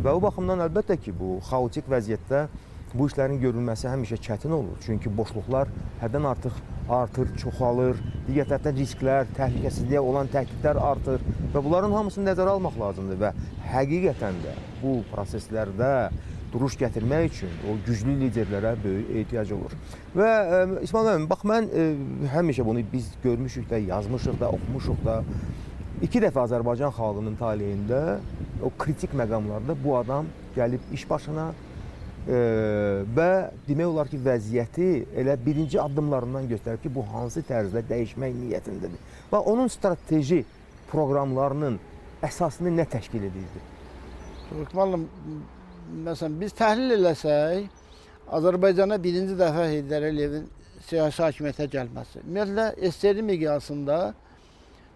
Və o baxımdan əlbəttə ki, bu xaotik vəziyyətdə bu işlərin görülməsi həmişə çətin olur. Çünki boşluqlar həddən artıq artır, çoxalır, digər tərəfdən risklər, təhlükəsizliyə olan təhdidlər artır və bunların hamısını nəzərə almaq lazımdır və həqiqətən də bu proseslərdə duruş gətirmək üçün o güclü liderlərə böyük ehtiyac olur. Və İsmail müəllim, bax mən həmişə bunu biz görmüşük də, yazmışıq da, oxumuşuq da. 2 dəfə Azərbaycan xalqının taleyində o kritik məqamlarda bu adam gəlib iş başına və demək olar ki, vəziyyəti elə birinci addımlarından göstərib ki, bu hansı tərzdə dəyişmək niyyətindədir. Və onun strateji proqramlarının əsasını nə təşkil edirdi? Müəllim, məsələn, biz təhlil eləsək, Azərbaycana birinci dəfə Heydər Əliyevin siyasi hakimiyyətə gəlməsi. Ümumiyyətlə, SSR miqyasında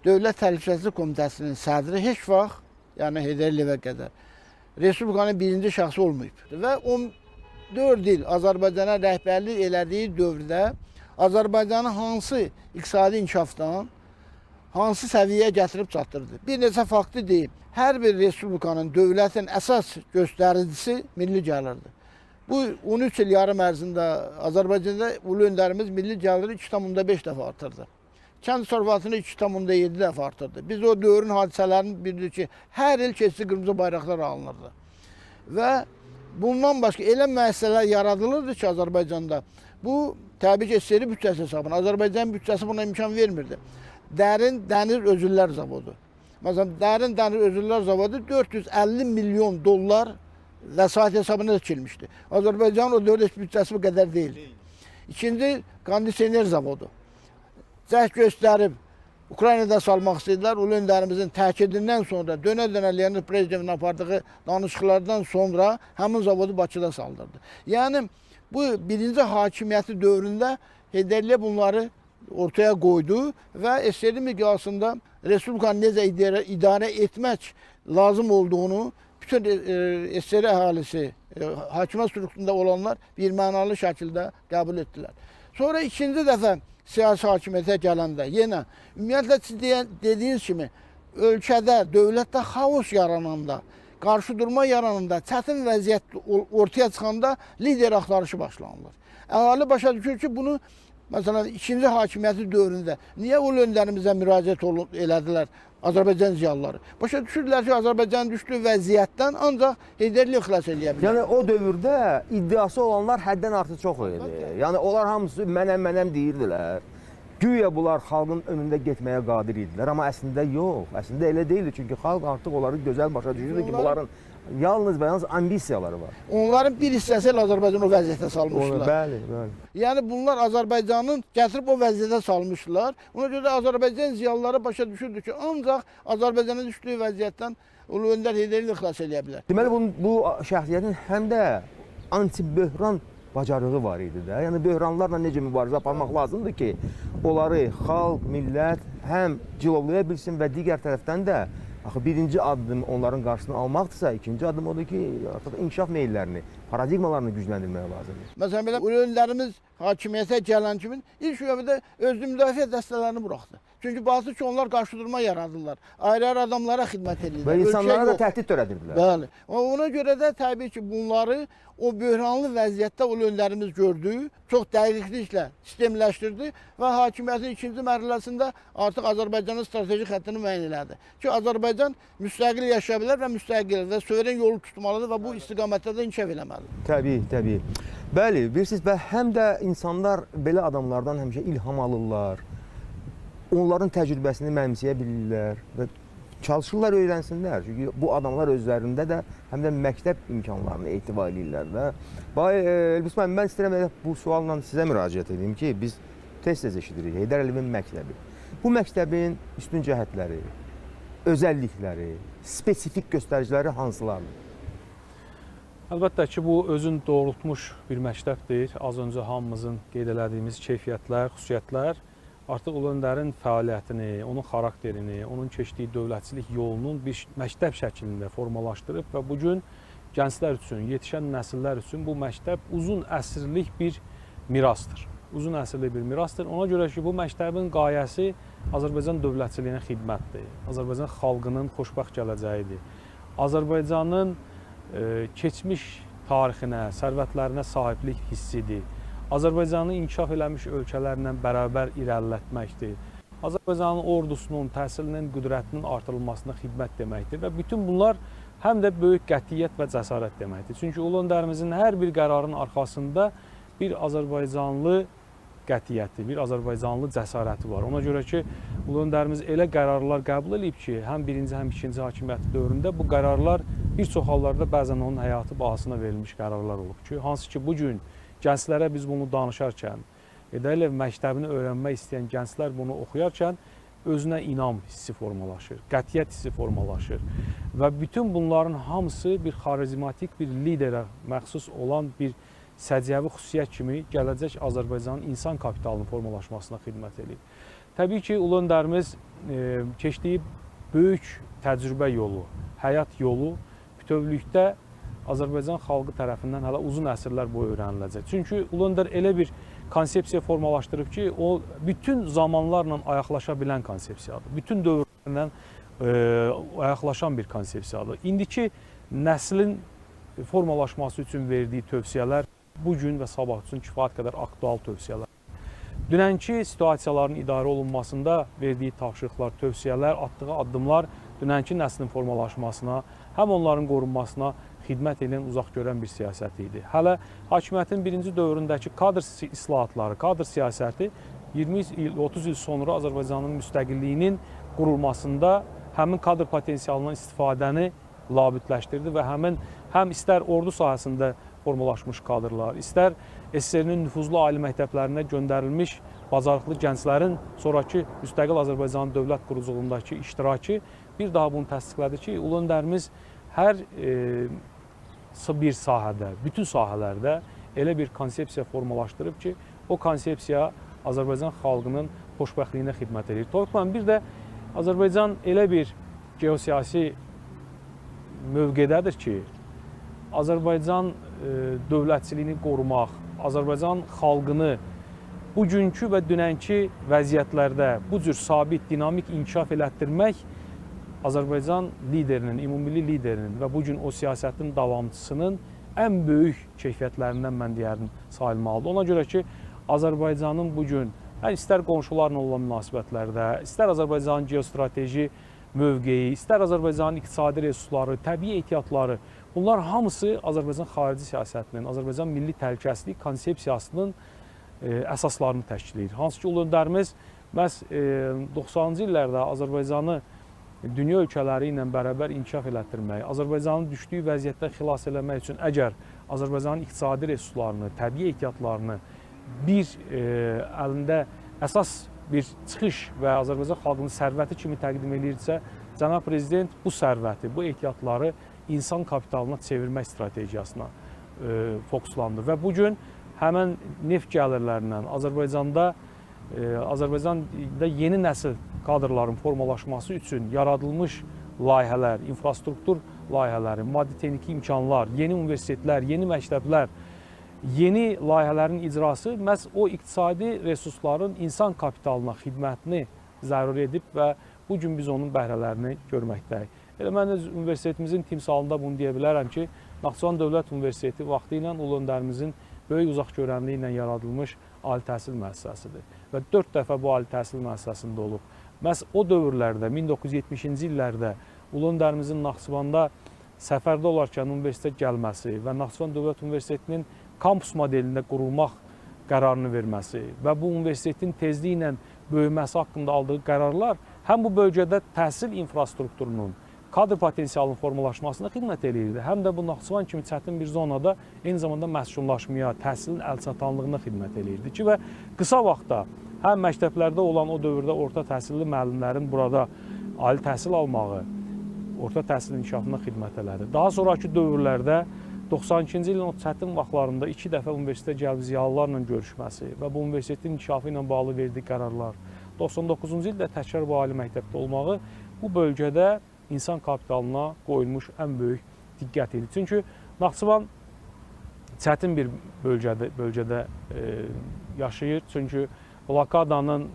Dövlət Təhlükəsizlik Komitəsinin sədri heç vaxt, yəni Heydər Əliyevə qədər, Respublikanın birinci şəxsi olmayıb. Və 14 il Azərbaycana rəhbərlik elədiyi dövrdə Azərbaycanı hansı iqtisadi inkişafdan, hansı səviyyəyə gətirib çatdırdı? Bir neçə faktı deyim. Hər bir Respublikanın, dövlətin əsas göstəricisi milli gəlirdir. Bu 13 il yarım ərzində Azərbaycanda ulu öndərimiz milli gəliri 2,5 dəfə artırdı. Kənd təsərrüfatını 2,7 dəfə artırdı. Biz o dövrün hadisələrini bildik ki, hər il keçici qırmızı bayraqlar alınırdı. Və bundan başqa elə müəssisələr yaradılırdı ki, Azərbaycanda bu təbii ki, SSR bütçəsi hesabına, Azərbaycan bütçəsi buna imkan vermirdi. Dərin Dəmir Özüllər Zavodu. Məsələn, Dərin Dəmir Özüllər Zavodu 450 milyon dollar vəsait hesabına tikilmişdi. Azərbaycanın o dövlət bütçəsi bu qədər deyil. İkinci, kondisioner zavodu. Cəhd göstərib Ukraynada salmaq istədilər. Ulu öndərimizin təkidindən sonra dönə-dönə Leonid Brezinyevin apardığı danışıqlardan sonra həmin zavodu Bakıda saldırdı. Yəni bu birinci hakimiyyəti dövründə Heydər Əliyev bunları ortaya qoydu və SSR miqyasında Respublikanı necə idarə etmək lazım olduğunu bütün SSR əhalisi, hakimiyyət strukturunda olanlar bir mənalı şəkildə qəbul etdilər. Sonra ikinci dəfə siyasi hakimiyyətə gələndə yenə ümumiyyətlə siz dediyiniz kimi ölkədə, dövlətdə xaos yarananda, qarşıdurma yarananda, çətin vəziyyət ortaya çıxanda lider axtarışı başlanılır. Əhali başa düşür ki, bunu məsələn ikinci hakimiyyəti dövründə niyə ulu öndərimizə müraciət elədilər Azərbaycan ziyalıları? Başa düşürdülər ki, Azərbaycan düşdüyü vəziyyətdən ancaq Heydər Əliyev xilas eləyə bilər. Yəni o dövrdə iddiası olanlar həddən artıq çox idi. Yəni onlar hamısı mənəm deyirdilər. Güya bunlar xalqın önündə getməyə qadir idilər, amma əslində yox. Əslində elə deyildi, çünki xalq artıq onları gözəl başa düşürdü ki, bunların yalnız və yalnız ambisiyaları var. Onların bir hissəsi ilə Azərbaycanı o vəziyyətə salmışdılar. Bəli, bəli. Yəni bunlar Azərbaycanın gətirib o vəziyyətə salmışdılar. Ona görə Azərbaycan ziyalıları başa düşürdü ki, ancaq Azərbaycanın düşdüyü vəziyyətdən Ulu Öndər Heydər Əliyev xilas eləyə bilər. Deməli bu şəxsiyyətin həm də anti-böhran bacarığı var idi də. Yəni böhranlarla necə mübarizə aparmaq lazımdır ki, onları xalq, millət həm cilovlaya bilsin və digər tərəfdən də axı birinci addım onların qarşısını almaqdırsa, ikinci addım odur ki, artıq inkişaf meyillərini, paradigmalarını gücləndirmək lazımdır. Məsələn, belə ulu öndərimiz hakimiyyətə gələn kimi ilk növbədə özlü müdafiə dəstələrini buraxdı. Çünki baxdı ki, onlar qarşıdurma yaradırlar. Ayrı-ayrı adamlara xidmət edirlər. Və insanlara da təhdid törədirdilər. Bəli. Ona görə də təbii ki, bunları o böhranlı vəziyyətdə ulu öndərimiz gördü, çox dəqiqliklə sistemləşdirdi və hakimiyyətin ikinci mərhələsində artıq Azərbaycanın strateji xəttini müəyyən elədi. Ki, Azərbaycan müstəqil yaşaya bilər və müstəqil və suveren yolu tutmalıdır və bu istiqamətdə də inkişaf eləməlidir. Təbii, təbii. Bəli, bilirsiniz, həm də insanlar belə adamlardan həmişə ilham alırlar. Onların təcrübəsini mənimsəyə bilirlər və çalışırlar, öyrənsinlər. Çünki bu adamlar özlərində də həm də məktəb imkanlarını etibar edirlər də. Elbis müəllim, mən istəyirəm bu sualla sizə müraciət edeyim ki, biz tez-tez eşidirik Heydər Əliyevin məktəbi. Bu məktəbin üstün cəhətləri, özəllikləri, spesifik göstəriciləri hansılardır? Əlbəttə ki, bu özün doğrultmuş bir məktəbdir. Az öncə hamımızın qeyd elədiyimiz keyfiyyətlər, xüsusiyyətlər artıq Ulu Öndərin fəaliyyətini, onun xarakterini, onun keçdiyi dövlətçilik yolunun bir məktəb şəklində formalaşdırıb və bu gün gənclər üçün, yetişən nəsillər üçün bu məktəb uzun əsrlik bir mirasdır. Uzun əsrlik bir mirasdır. Ona görə ki, bu məktəbin qayəsi Azərbaycan dövlətçiliyinə xidmətdir. Azərbaycan xalqının xoşbəxt gələcəyidir. Azərbaycanın keçmiş tarixinə, sərvətlərinə sahiblik hissidir. Azərbaycanı inkişaf eləmiş ölkələrlə bərabər irəlilətməkdir. Azərbaycanın ordusunun, təhsilinin, qüdrətinin artırılmasına xidmət deməkdir və bütün bunlar həm də böyük qətiyyət və cəsarət deməkdir. Çünki Ulu Öndərimizin hər bir qərarının arxasında bir Azərbaycanlı qətiyyəti, bir Azərbaycanlı cəsarəti var. Ona görə ki, Ulu Öndərimiz elə qərarlar qəbul edib ki, həm birinci, həm ikinci hakimiyyəti dövründə bu qərarlar bir çox hallarda bəzən onun həyatı bahasına verilmiş qərarlar olub ki, hansı ki, bu gün gənclərə biz bunu danışarkən, Əliyev məktəbini öyrənmək istəyən gənclər bunu oxuyarkən özünə inam hissi formalaşır, qətiyyət hissi formalaşır və bütün bunların hamısı bir xarizmatik, bir liderə məxsus olan bir səciyyəvi xüsusiyyət kimi gələcək Azərbaycanın insan kapitalının formalaşmasına xidmət edir. Təbii ki, Ulu Öndərimiz keçdiyi böyük təcrübə yolu, həyat yolu bütövlükdə Azərbaycan xalqı tərəfindən hələ uzun əsrlər boyu öyrəniləcək. Çünki Ulu Öndər elə bir konsepsiya formalaşdırıb ki, o bütün zamanlarla ayaqlaşa bilən konsepsiyadır. Bütün dövrlərlə ayaqlaşan bir konsepsiyadır. İndiki nəslin formalaşması üçün verdiyi tövsiyələr bu gün və sabah üçün kifayət qədər aktual tövsiyələr. Dünənki situasiyaların idarə olunmasında verdiyi tapşırıqlar, tövsiyələr, atdığı addımlar dünənki nəslin formalaşmasına, həm onların qorunmasına xidmət edən, uzaq görən bir siyasət idi. Hələ hakimiyyətin birinci dövründəki kadr islahatları, kadr siyasəti 20 il, 30 il sonra Azərbaycanın müstəqilliyinin qurulmasında həmin kadr potensialından istifadəni labüdləşdirdi və həm istər ordu sahəsində formalaşmış kadrlar, istər SSR-nin nüfuzlu ali məktəblərinə göndərilmiş bacarıqlı gənclərin sonraki müstəqil Azərbaycanın dövlət quruculuğundakı iştirakı bir daha bunu təsdiqlədi ki, Ulu Öndərimiz hər bir sahədə, bütün sahələrdə elə bir konsepsiya formalaşdırıb ki, o konsepsiya Azərbaycan xalqının xoşbəxtliyinə xidmət edir. Toyuqla bir də Azərbaycan elə bir geosiyasi mövqedədir ki, Azərbaycan dövlətçiliyini qorumaq, Azərbaycan xalqını bugünkü və dünənki vəziyyətlərdə bu cür sabit, dinamik inkişaf elətdirmək Azərbaycan liderinin, ümumilli liderinin və bugün o siyasətin davamçısının ən böyük keyfiyyətlərindən mən deyərdim sayılmalıdır. Ona görə ki, Azərbaycanın bugün istər qonşularla olan münasibətlərdə, istər Azərbaycanın geostrateji mövqeyi, istər Azərbaycanın iqtisadi resursları, təbii ehtiyatları, bunlar hamısı Azərbaycan xarici siyasətinin, Azərbaycan milli təhlükəsizlik konsepsiyasının əsaslarını təşkil edir. Hansı ki, Ulu Öndərimiz məhz 90-cı illərdə Azərbaycanı dünya ölkələri ilə bərabər inkişaf elətdirmək, Azərbaycanın düşdüyü vəziyyətdən xilas eləmək üçün əgər Azərbaycanın iqtisadi resurslarını, təbii ehtiyatlarını bir əlində əsas bir çıxış və Azərbaycan xalqının sərvəti kimi təqdim edirsə, Cənab Prezident bu sərvəti, bu ehtiyatları insan kapitalına çevirmək strategiyasına fokuslandı və bugün həmən neft gəlirlərindən Azərbaycanda yeni nəsil kadrların formalaşması üçün yaradılmış layihələr, infrastruktur layihələri, maddi-texniki imkanlar, yeni universitetlər, yeni məktəblər, yeni layihələrin icrası məhz o iqtisadi resursların insan kapitalına xidmətini zəruri edib və bu gün biz onun bəhrələrini görməkdəyik. Elə mən də universitetimizin timsalında bunu deyə bilərəm ki, Naxçıvan Dövlət Universiteti vaxtı ilə Ulu Öndərimizin böyük uzaq görənliyi ilə yaradılmış ali təhsil müəssisəsidir və 4 dəfə bu ali təhsil müəssisəsində olub. Məhz o dövrlərdə, 1970-ci illərdə Ulu Öndərimizin Naxçıvanda səfərdə olarkən universitet gəlməsi və Naxçıvan Dövlət Universitetinin kampus modelində qurulmaq qərarını verməsi və bu universitetin tezliyi ilə böyüməsi haqqında aldığı qərarlar həm bu bölgədə təhsil infrastrukturunun, kadr potensialının formalaşmasına xidmət edirdi, həm də bu Naxçıvan kimi çətin bir zonada eyni zamanda məskunlaşmaya, təhsilin əlçatanlığına xidmət edirdi ki, və qısa vaxtda həm məktəblərdə olan o dövrdə orta təhsilli müəllimlərin burada ali təhsil almağı, orta təhsil inkişafına xidmət elədi. Daha sonraki dövrlərdə 92-ci ilin o çətin vaxtlarında 2 dəfə universitetə gəlib ziyalılarla görüşməsi və bu universitetin inkişafı ilə bağlı verdiyi qərarlar, 99-cu ildə təkrar bu ali məktəbdə olmağı bu bölgədə insan kapitalına qoyulmuş ən böyük diqqət idi. Çünki Naxçıvan çətin bir bölgədə yaşayır. Çünki blokadanın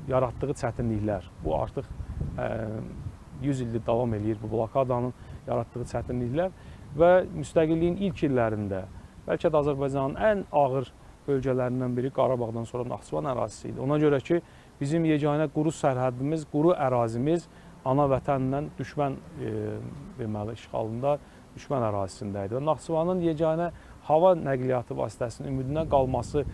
yaratdığı çətinliklər, bu artıq 100 ildir davam edir bu blokadanın yaratdığı çətinliklər və müstəqilliyin ilk illərində bəlkə də Azərbaycanın ən ağır bölgələrindən biri Qarabağdan sonra Naxçıvan ərazisi idi. Ona görə ki, bizim yeganə quru sərhədimiz, quru ərazimiz ana vətəndən düşmən deməli işğalında düşmən ərazisində idi. Və Naxçıvanın yeganə hava nəqliyyatı vasitəsinin ümidinə qalması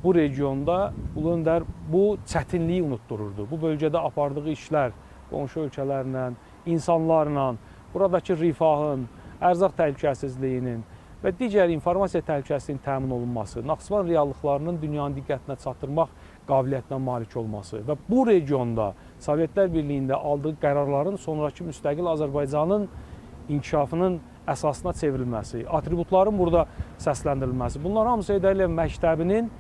bu regionda Ulu Öndər bu çətinliyi unutdururdu. Bu bölgədə apardığı işlər qonşu ölkələrlə, insanlarla, buradakı rifahın, ərzaq təhlükəsizliyinin və digər informasiya təhlükəsizliyinin təmin olunması, Naxçıvan reallıqlarının dünyanın diqqətinə çatdırmaq qabiliyyətinə malik olması və bu regionda Sovetlər Birliyində aldığı qərarların sonraki müstəqil Azərbaycanın inkişafının əsasına çevrilməsi, atributların burada səsləndirilməsi, bunlar hamısı Heydər Əliyev məktəbinin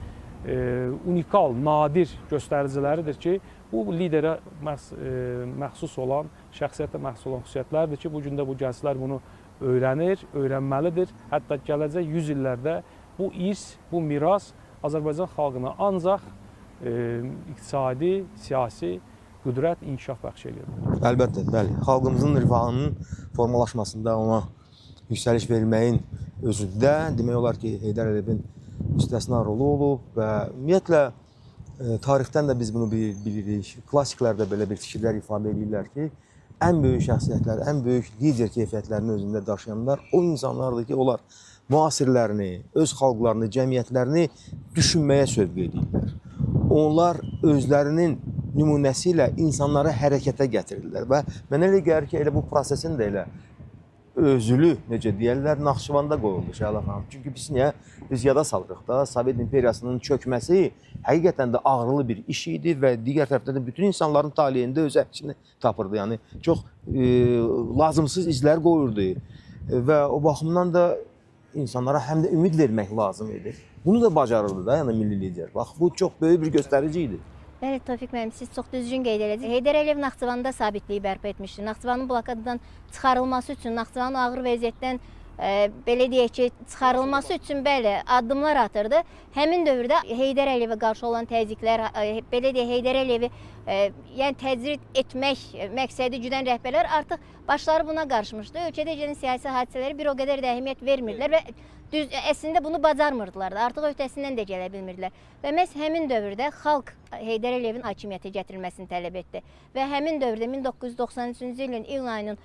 unikal, nadir göstəriciləridir ki, bu liderə məxsus olan, şəxsiyyətə məxsus olan xüsusiyyətlərdir ki, bu gün də bu gənclər bunu öyrənir, öyrənməlidir. Hətta gələcək 100 illərdə bu irs, bu miras Azərbaycan xalqına ancaq iqtisadi, siyasi qüdrət, inkişaf bəxş edir. Əlbəttə, bəli. Xalqımızın rifahının formalaşmasında ona yüksəliş verməyin özündə demək olar ki, Heydər Əliyevin müstəsna rolu olub və ümumiyyətlə tarixdən də biz bunu bilirik. Klassiklər də belə bir fikirlər ifadə edirlər ki, ən böyük şəxsiyyətlər, ən böyük lider keyfiyyətlərini özündə daşıyanlar o insanlardır ki, onlar müasirlərini, öz xalqlarını, cəmiyyətlərini düşünməyə sövq edirlər. Onlar özlərinin nümunəsi ilə insanları hərəkətə gətirirlər və mənə elə gəlir ki, elə bu prosesin də elə özülü, necə deyərlər, Naxçıvanda qoyuldu Şəhla xanım. Çünki biz yada salırıq da, Sovet İmperiyasının çökməsi həqiqətən də ağrılı bir iş idi və digər tərəfdən də bütün insanların taleyində öz əksini tapırdı. Yəni, çox lazımsız izlər qoyurdu və o baxımdan da insanlara həm də ümid vermək lazım idi. Bunu da bacarırdı da, yəni milli lider. Bax, bu çox böyük bir göstərici idi. Bəli, Tofiq müəllim, siz çox düzgün qeyd edəcəksiniz. Heydər Əliyev Naxçıvanda sabitliyi bərpa etmişdi. Naxçıvanın blokadadan çıxarılması üçün, Naxçıvanın ağır vəziyyətdən belə deyək ki, çıxarılması üçün bəli, addımlar atırdı. Həmin dövrdə Heydər Əliyevə qarşı olan təzyiqlər, belə deyək, Heydər Əliyevi yəni təcrid etmək məqsədi güdən rəhbərlər artıq başları buna qarışmışdı. Ölkədə gələn siyasi hadisələri bir o qədər də əhəmiyyət vermirdilər və əslində bunu bacarmırdılar da, artıq öhdəsindən də gələ bilmirdilər. Və məhz həmin dövrdə xalq Heydər Əliyevin hakimiyyətə gətirilməsini tələb etdi. Və həmin dövrdə 1993-cü ilin iyun ayının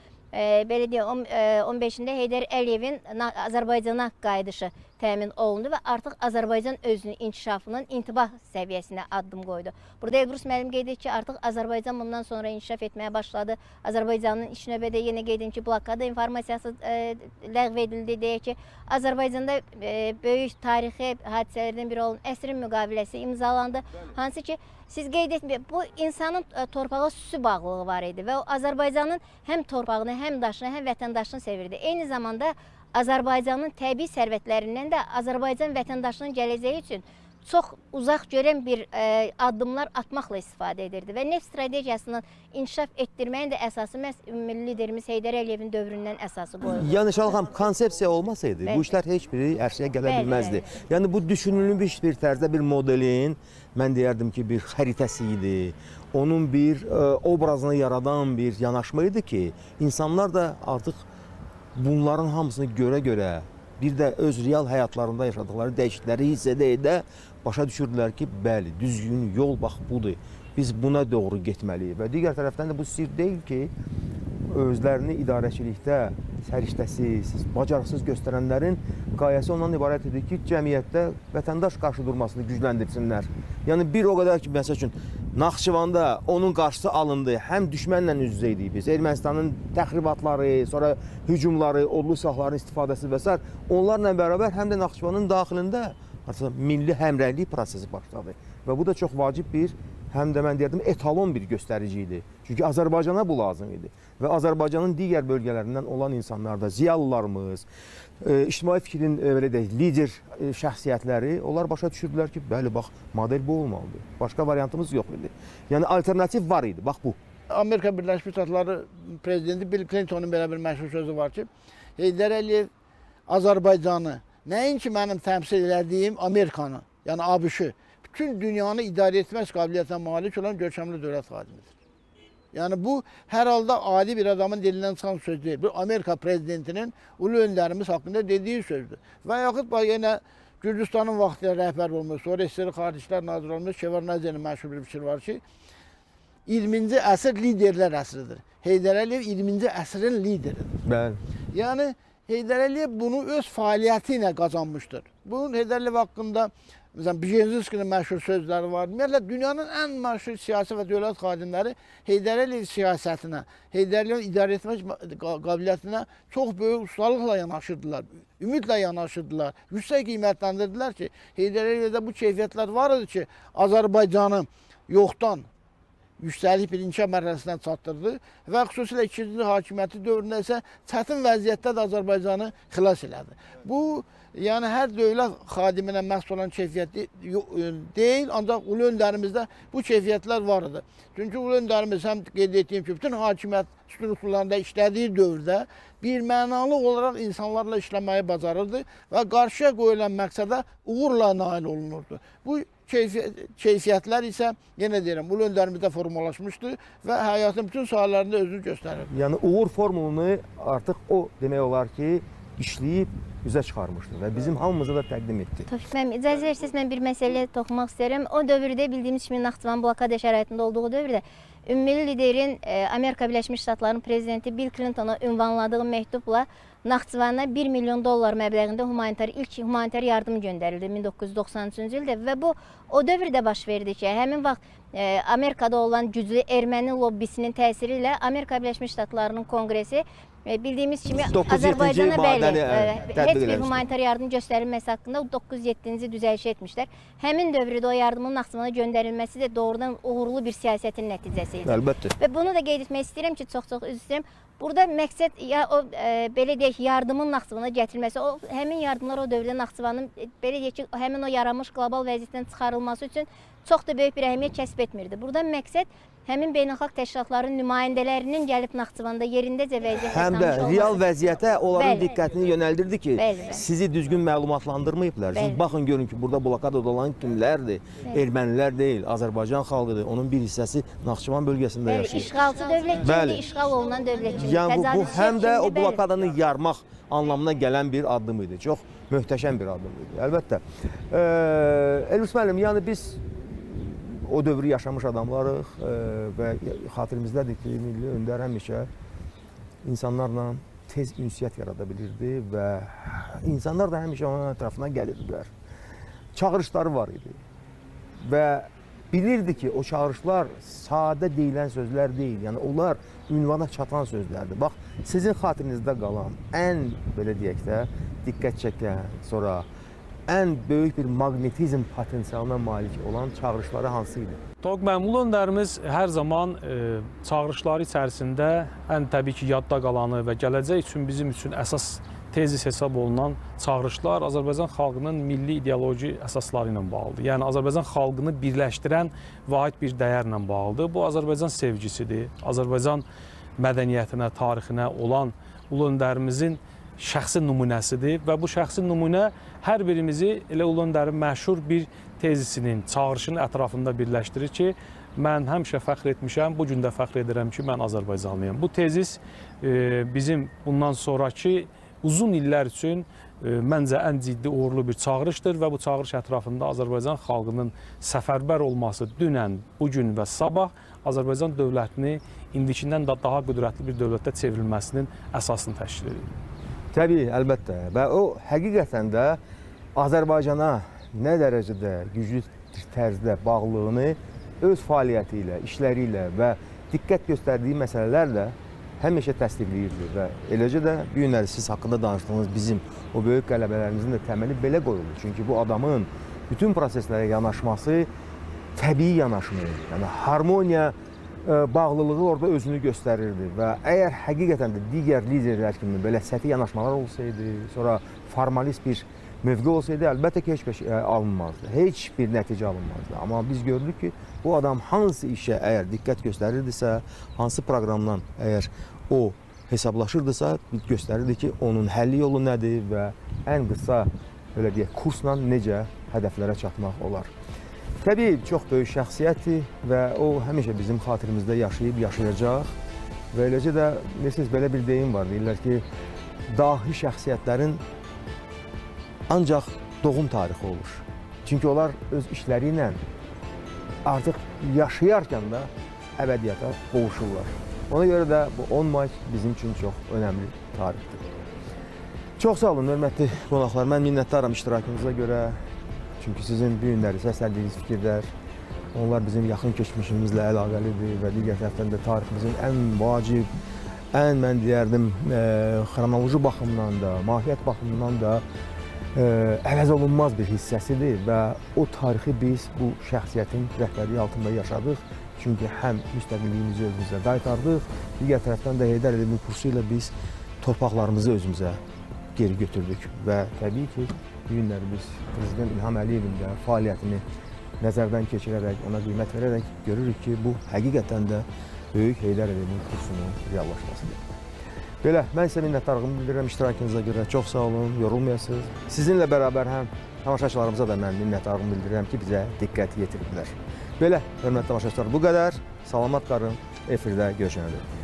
belə deyək 15-də Heydər Əliyevin Azərbaycana qayıdışı təmin olundu və artıq Azərbaycan özünün inkişafının intibah səviyyəsinə addım qoydu. Burada Elbrus müəllim qeyd etdi ki, artıq Azərbaycan bundan sonra inkişaf etməyə başladı. Azərbaycanın iç növbədə yenə qeyd edin ki, blokada informasiyası ləğv edildi. Deyək ki, Azərbaycanda böyük tarixi hadisələrdən biri olan əsrin müqaviləsi imzalandı. Hansı ki, siz qeyd etməyin, bu insanın torpağa xüsusi bağlılığı var idi və o Azərbaycanın həm torpağını, həm daşını, həm vətəndaşını sevirdi. Eyni zamanda Azərbaycanın təbii sərvətlərindən də Azərbaycan vətəndaşının gələcəyi üçün çox uzaq görən bir addımlar atmaqla istifadə edirdi və neft strategiyasını inkişaf etdirməyin də əsası məhz milli liderimiz Heydər Əliyevin dövründən əsası qoyuldu. Yəni Şəhla xanım, konsepsiya olmasaydı bu işlər heç biri ərşəyə gələ bilməzdi. Yəni bu düşünülmüş bir tərzdə bir modelin, mən deyərdim ki, bir xəritəsi idi. Onun bir obrazını yaradan bir yanaşma idi ki, insanlar da artıq bunların hamısını görə-görə bir də öz real həyatlarında yaşadıkları dəyişiklikləri hiss edə başa düşürdülər ki, bəli, düzgün yol bax budur. Biz buna doğru getməliyik və digər tərəfdən də bu sir deyil ki, özlərini idarəçilikdə səriştəsiz, bacarıqsız göstərənlərin qayəsi ondan ibarət edir ki, cəmiyyətdə vətəndaş qarşı durmasını gücləndirsinlər. Yəni bir o qədər ki, məsəl üçün Naxçıvanda onun qarşısı alındı, həm düşmənlə üz-üzə idik biz. Ermənistanın təxribatları, sonra hücumları, odlu silahların istifadəsi və s. onlarla bərabər həm də Naxçıvanın daxilində milli həmrəylik prosesi başladı. Və bu da çox vacib bir həm də mən deyərdim etalon bir göstərici idi. Çünki Azərbaycana bu lazım idi. Və Azərbaycanın digər bölgələrindən olan insanlar da, ziyalılarımız, ictimai fikrin belə deyək, lider şəxsiyyətləri, onlar başa düşürdülər ki, bəli, bax, model bu olmalıdır. Başqa variantımız yox idi. Yəni alternativ var idi, bax bu. Amerika Birləşmiş Ştatları prezidenti Bill Clinton'un belə bir məşhur sözü var ki, Heydər Əliyev Azərbaycanı, nəinki mənim təmsil elədiyim Amerikanı, yəni ABŞ-ı, bütün dünyanı idarə etmək qabiliyyətinə malik olan görkəmli dövlət xadimidir. Yəni bu hər halda adi bir adamın dilindən çıxan söz deyil. Bu Amerika prezidentinin ulu öndərimiz haqqında dediyi sözdür. Və yaxud bax yenə Gürcüstanın vaxtında rəhbər olmuş, sonra SSR Xarici İşlər Naziri olmuş Şevardnadzenin məşhur bir fikir var ki, 20-ci əsr liderlər əsridir. Heydər Əliyev 20-ci əsrin lideridir. Bəli. Yəni Heydər Əliyev bunu öz fəaliyyəti ilə qazanmışdır. Bunun Heydər Əliyev haqqında məsələn Bjezinskinin məşhur sözləri var. Ümumiyyətlə dünyanın ən məşhur siyasi və dövlət xadimləri Heydər Əliyev siyasətinə, Heydər Əliyevin idarə etmək qabiliyyətinə çox böyük ustalıqla yanaşırdılar, ümidlə yanaşırdılar, yüksək qiymətləndirdilər ki, Heydər Əliyevdə bu keyfiyyətlər var idi ki, Azərbaycanı yoxdan yüksəlik bir inkişaf mərhələsinə çatdırdı və xüsusilə ikinci hakimiyyəti dövründə isə çətin vəziyyətdə də Azərbaycanı xilas elədi. Bu, yəni hər dövlət xadiminə məxsus olan keyfiyyət deyil, ancaq ulu öndərimizdə bu keyfiyyətlər var idi. Çünki ulu öndərimiz həm qeyd etdiyim ki, bütün hakimiyyət strukturlarında işlədiyi dövrdə bir mənalı olaraq insanlarla işləməyi bacarırdı və qarşıya qoyulan məqsədə uğurla nail olunurdu. Bu keyfiyyətlər isə, yenə deyirəm, ulu öndərimizdə formalaşmışdı və həyatın bütün sahələrində özünü göstərir. Yəni uğur formulunu artıq o demək olar ki, işləyib üzə çıxarmışdı və bizim hamımıza da təqdim etdi. Tofiq müəllim, icazə verirsiniz, mən bir məsələyə toxunmaq istəyirəm. O dövrdə bildiyimiz kimi Naxçıvan blokada şəraitində olduğu dövrdə ümummilli liderin Amerika Birləşmiş Ştatlarının prezidenti Bill Clintona ünvanladığı məktubla Naxçıvana $1 milyon məbləğində ilk humanitar yardım göndərildi 1993-cü ildə və bu o dövrdə baş verdi ki, həmin vaxt Amerikada olan güclü erməni lobbisinin təsiri ilə Amerika Birləşmiş Ştatlarının konqresi bildiyimiz kimi Azərbaycana heç bir humanitar yardım göstərilməsi haqqında 907-ci düzəliş etmişlər. Həmin dövrdə o yardımın Naxçıvana göndərilməsi də doğrudan uğurlu bir siyasətin nəticəsi idi. Əlbəttə. Və bunu da qeyd etmək istəyirəm ki, çox üzr istəyirəm. Burada məqsəd ya o belə deyək yardımın Naxçıvana gətirilməsi, o həmin yardımlar o dövrdə Naxçıvanın belə deyək ki, həmin o yaranmış qlobal vəziyyətdən çıxarılması üçün çox da böyük bir əhəmiyyət kəsb etmirdi. Burada məqsəd həmin beynəlxalq təşkilatların nümayəndələrinin gəlib Naxçıvanda yerindəcə vəziyyətə həm də real vəziyyətə onların diqqətini yönəldirdi ki, sizi düzgün məlumatlandırmayıblar. Siz baxın görün ki, burada blokadada olan kimlərdir? Ermənilər deyil, Azərbaycan xalqıdır. Onun bir hissəsi Naxçıvan bölgəsində yaşayır. İşğalçı dövlət kimi, işğal olunan dövlət kimi. Yəni bu həm də o blokadanı yarmaq anlamına gələn bir addım idi. Çox möhtəşəm bir addım idi. Əlbəttə. Elvis müəllim, yəni biz o dövrü yaşamış adamlarıq və xatirimіздədir ki, milli öndər həmişə insanlarla tez ünsiyyət yarada bilirdi və insanlar da həmişə onun ətrafına gəlirdilər. Çağırışları var idi və bilirdi ki, o çağırışlar sadə deyilən sözlər deyil, yəni onlar ünvana çatan sözlərdir. Bax, sizin xatirinizdə qalan ən, belə deyək də, diqqət çəkən, sonra ən böyük bir maqnetizm potensialına malik olan çağırışları hansı idi? Tofiq müəllim, ulu öndərimiz hər zaman çağırışları içərisində ən təbii ki, yadda qalanı və gələcək üçün bizim üçün əsas tezis hesab olunan çağırışlar Azərbaycan xalqının milli ideoloji əsasları ilə bağlıdır. Yəni Azərbaycan xalqını birləşdirən vahid bir dəyərlə bağlıdır. Bu Azərbaycan sevgisidir. Azərbaycan mədəniyyətinə, tarixinə olan ulu öndərimizin şəxsi nümunəsidir və bu şəxsi nümunə hər birimizi elə ulu öndərin məşhur bir tezisinin, çağırışının ətrafında birləşdirir ki, mən həmişə fəxr etmişəm, bu gün də fəxr edirəm ki, mən Azərbaycanlıyam. Bu tezis bizim bundan sonraki uzun illər üçün məncə ən ciddi uğurlu bir çağırışdır və bu çağırış ətrafında Azərbaycan xalqının səfərbər olması dünən, bugün və sabah Azərbaycan dövlətini indikindən də daha qüdrətli bir dövlətə çevrilməsinin əsasını təşkil edir. Təbii, əlbəttə. Və o həqiqətən də Azərbaycana nə dərəcədə güclü tərzdə bağlılığını öz fəaliyyəti ilə, işləri ilə və diqqət göstərdiyi məsələlərlə həmişə təsdiqləyirdi və eləcə də bu günləri siz haqqında danışdığınız bizim o böyük qələbələrimizin də təməli belə qoyuldu. Çünki bu adamın bütün proseslərə yanaşması təbii yanaşma, yəni harmoniya bağlılığı orada özünü göstərirdi və əgər həqiqətən də digər liderlər kimi belə səthi yanaşmalar olsaydı, sonra formalist bir mövqe olsaydı, əlbəttə ki, heç bir şey alınmazdı, heç bir nəticə alınmazdı. Amma biz gördük ki, bu adam hansı işə əgər diqqət göstərirdisə, hansı proqramdan əgər o hesablaşırdısa, göstərirdi ki, onun həlli yolu nədir və ən qısa, belə deyək, kursla necə hədəflərə çatmaq olar. Təbii, çox böyük şəxsiyyətdir və o həmişə bizim xatirimizdə yaşayıb, yaşayacaq və eləcə də, necəsiz, belə bir deyim var, deyirlər ki, dahi şəxsiyyətlərin ancaq doğum tarixi olur. Çünki onlar öz işləri ilə artıq yaşayarkən də əbədiyyata qovuşurlar. Ona görə də bu 10 may bizim üçün çox önəmli tarixdir. Çox sağ olun, hörmətli qonaqlar. Mən minnətdaram iştirakınıza görə. Çünki sizin bu günləri səslədiyiniz fikirlər, onlar bizim yaxın keçmişimizlə əlaqəlidir və digər tərəfdən də tariximizin ən vacib, ən mən deyərdim, xronoloji baxımdan da, mahiyyət baxımından da əvəz olunmaz bir hissəsidir və o tarixi biz bu şəxsiyyətin rəhbərliyi altında yaşadıq. Çünki həm müstəqilliyimizi özümüzə qaytardıq, digər tərəfdən də Heydər Əliyevin kursu ilə biz torpaqlarımızı özümüzə geri götürdük və təbii ki, bu günləri biz Prezident İlham Əliyevin də fəaliyyətini nəzərdən keçirərək, ona qiymət verərək görürük ki, bu həqiqətən də böyük Heydər Əliyevin kursunun reallaşmasıdır. Belə, mən sizə minnətdarlığımı bildirirəm iştirakınıza görə. Çox sağ olun, yorulmayasınız. Sizinlə bərabər həm tamaşaçılarımıza da mən minnətdarlığımı bildirirəm ki, bizə diqqət yetirdilər. Belə, hörmətli tamaşaçılar, bu qədər. Salamat qalın, efirdə görüşənədək.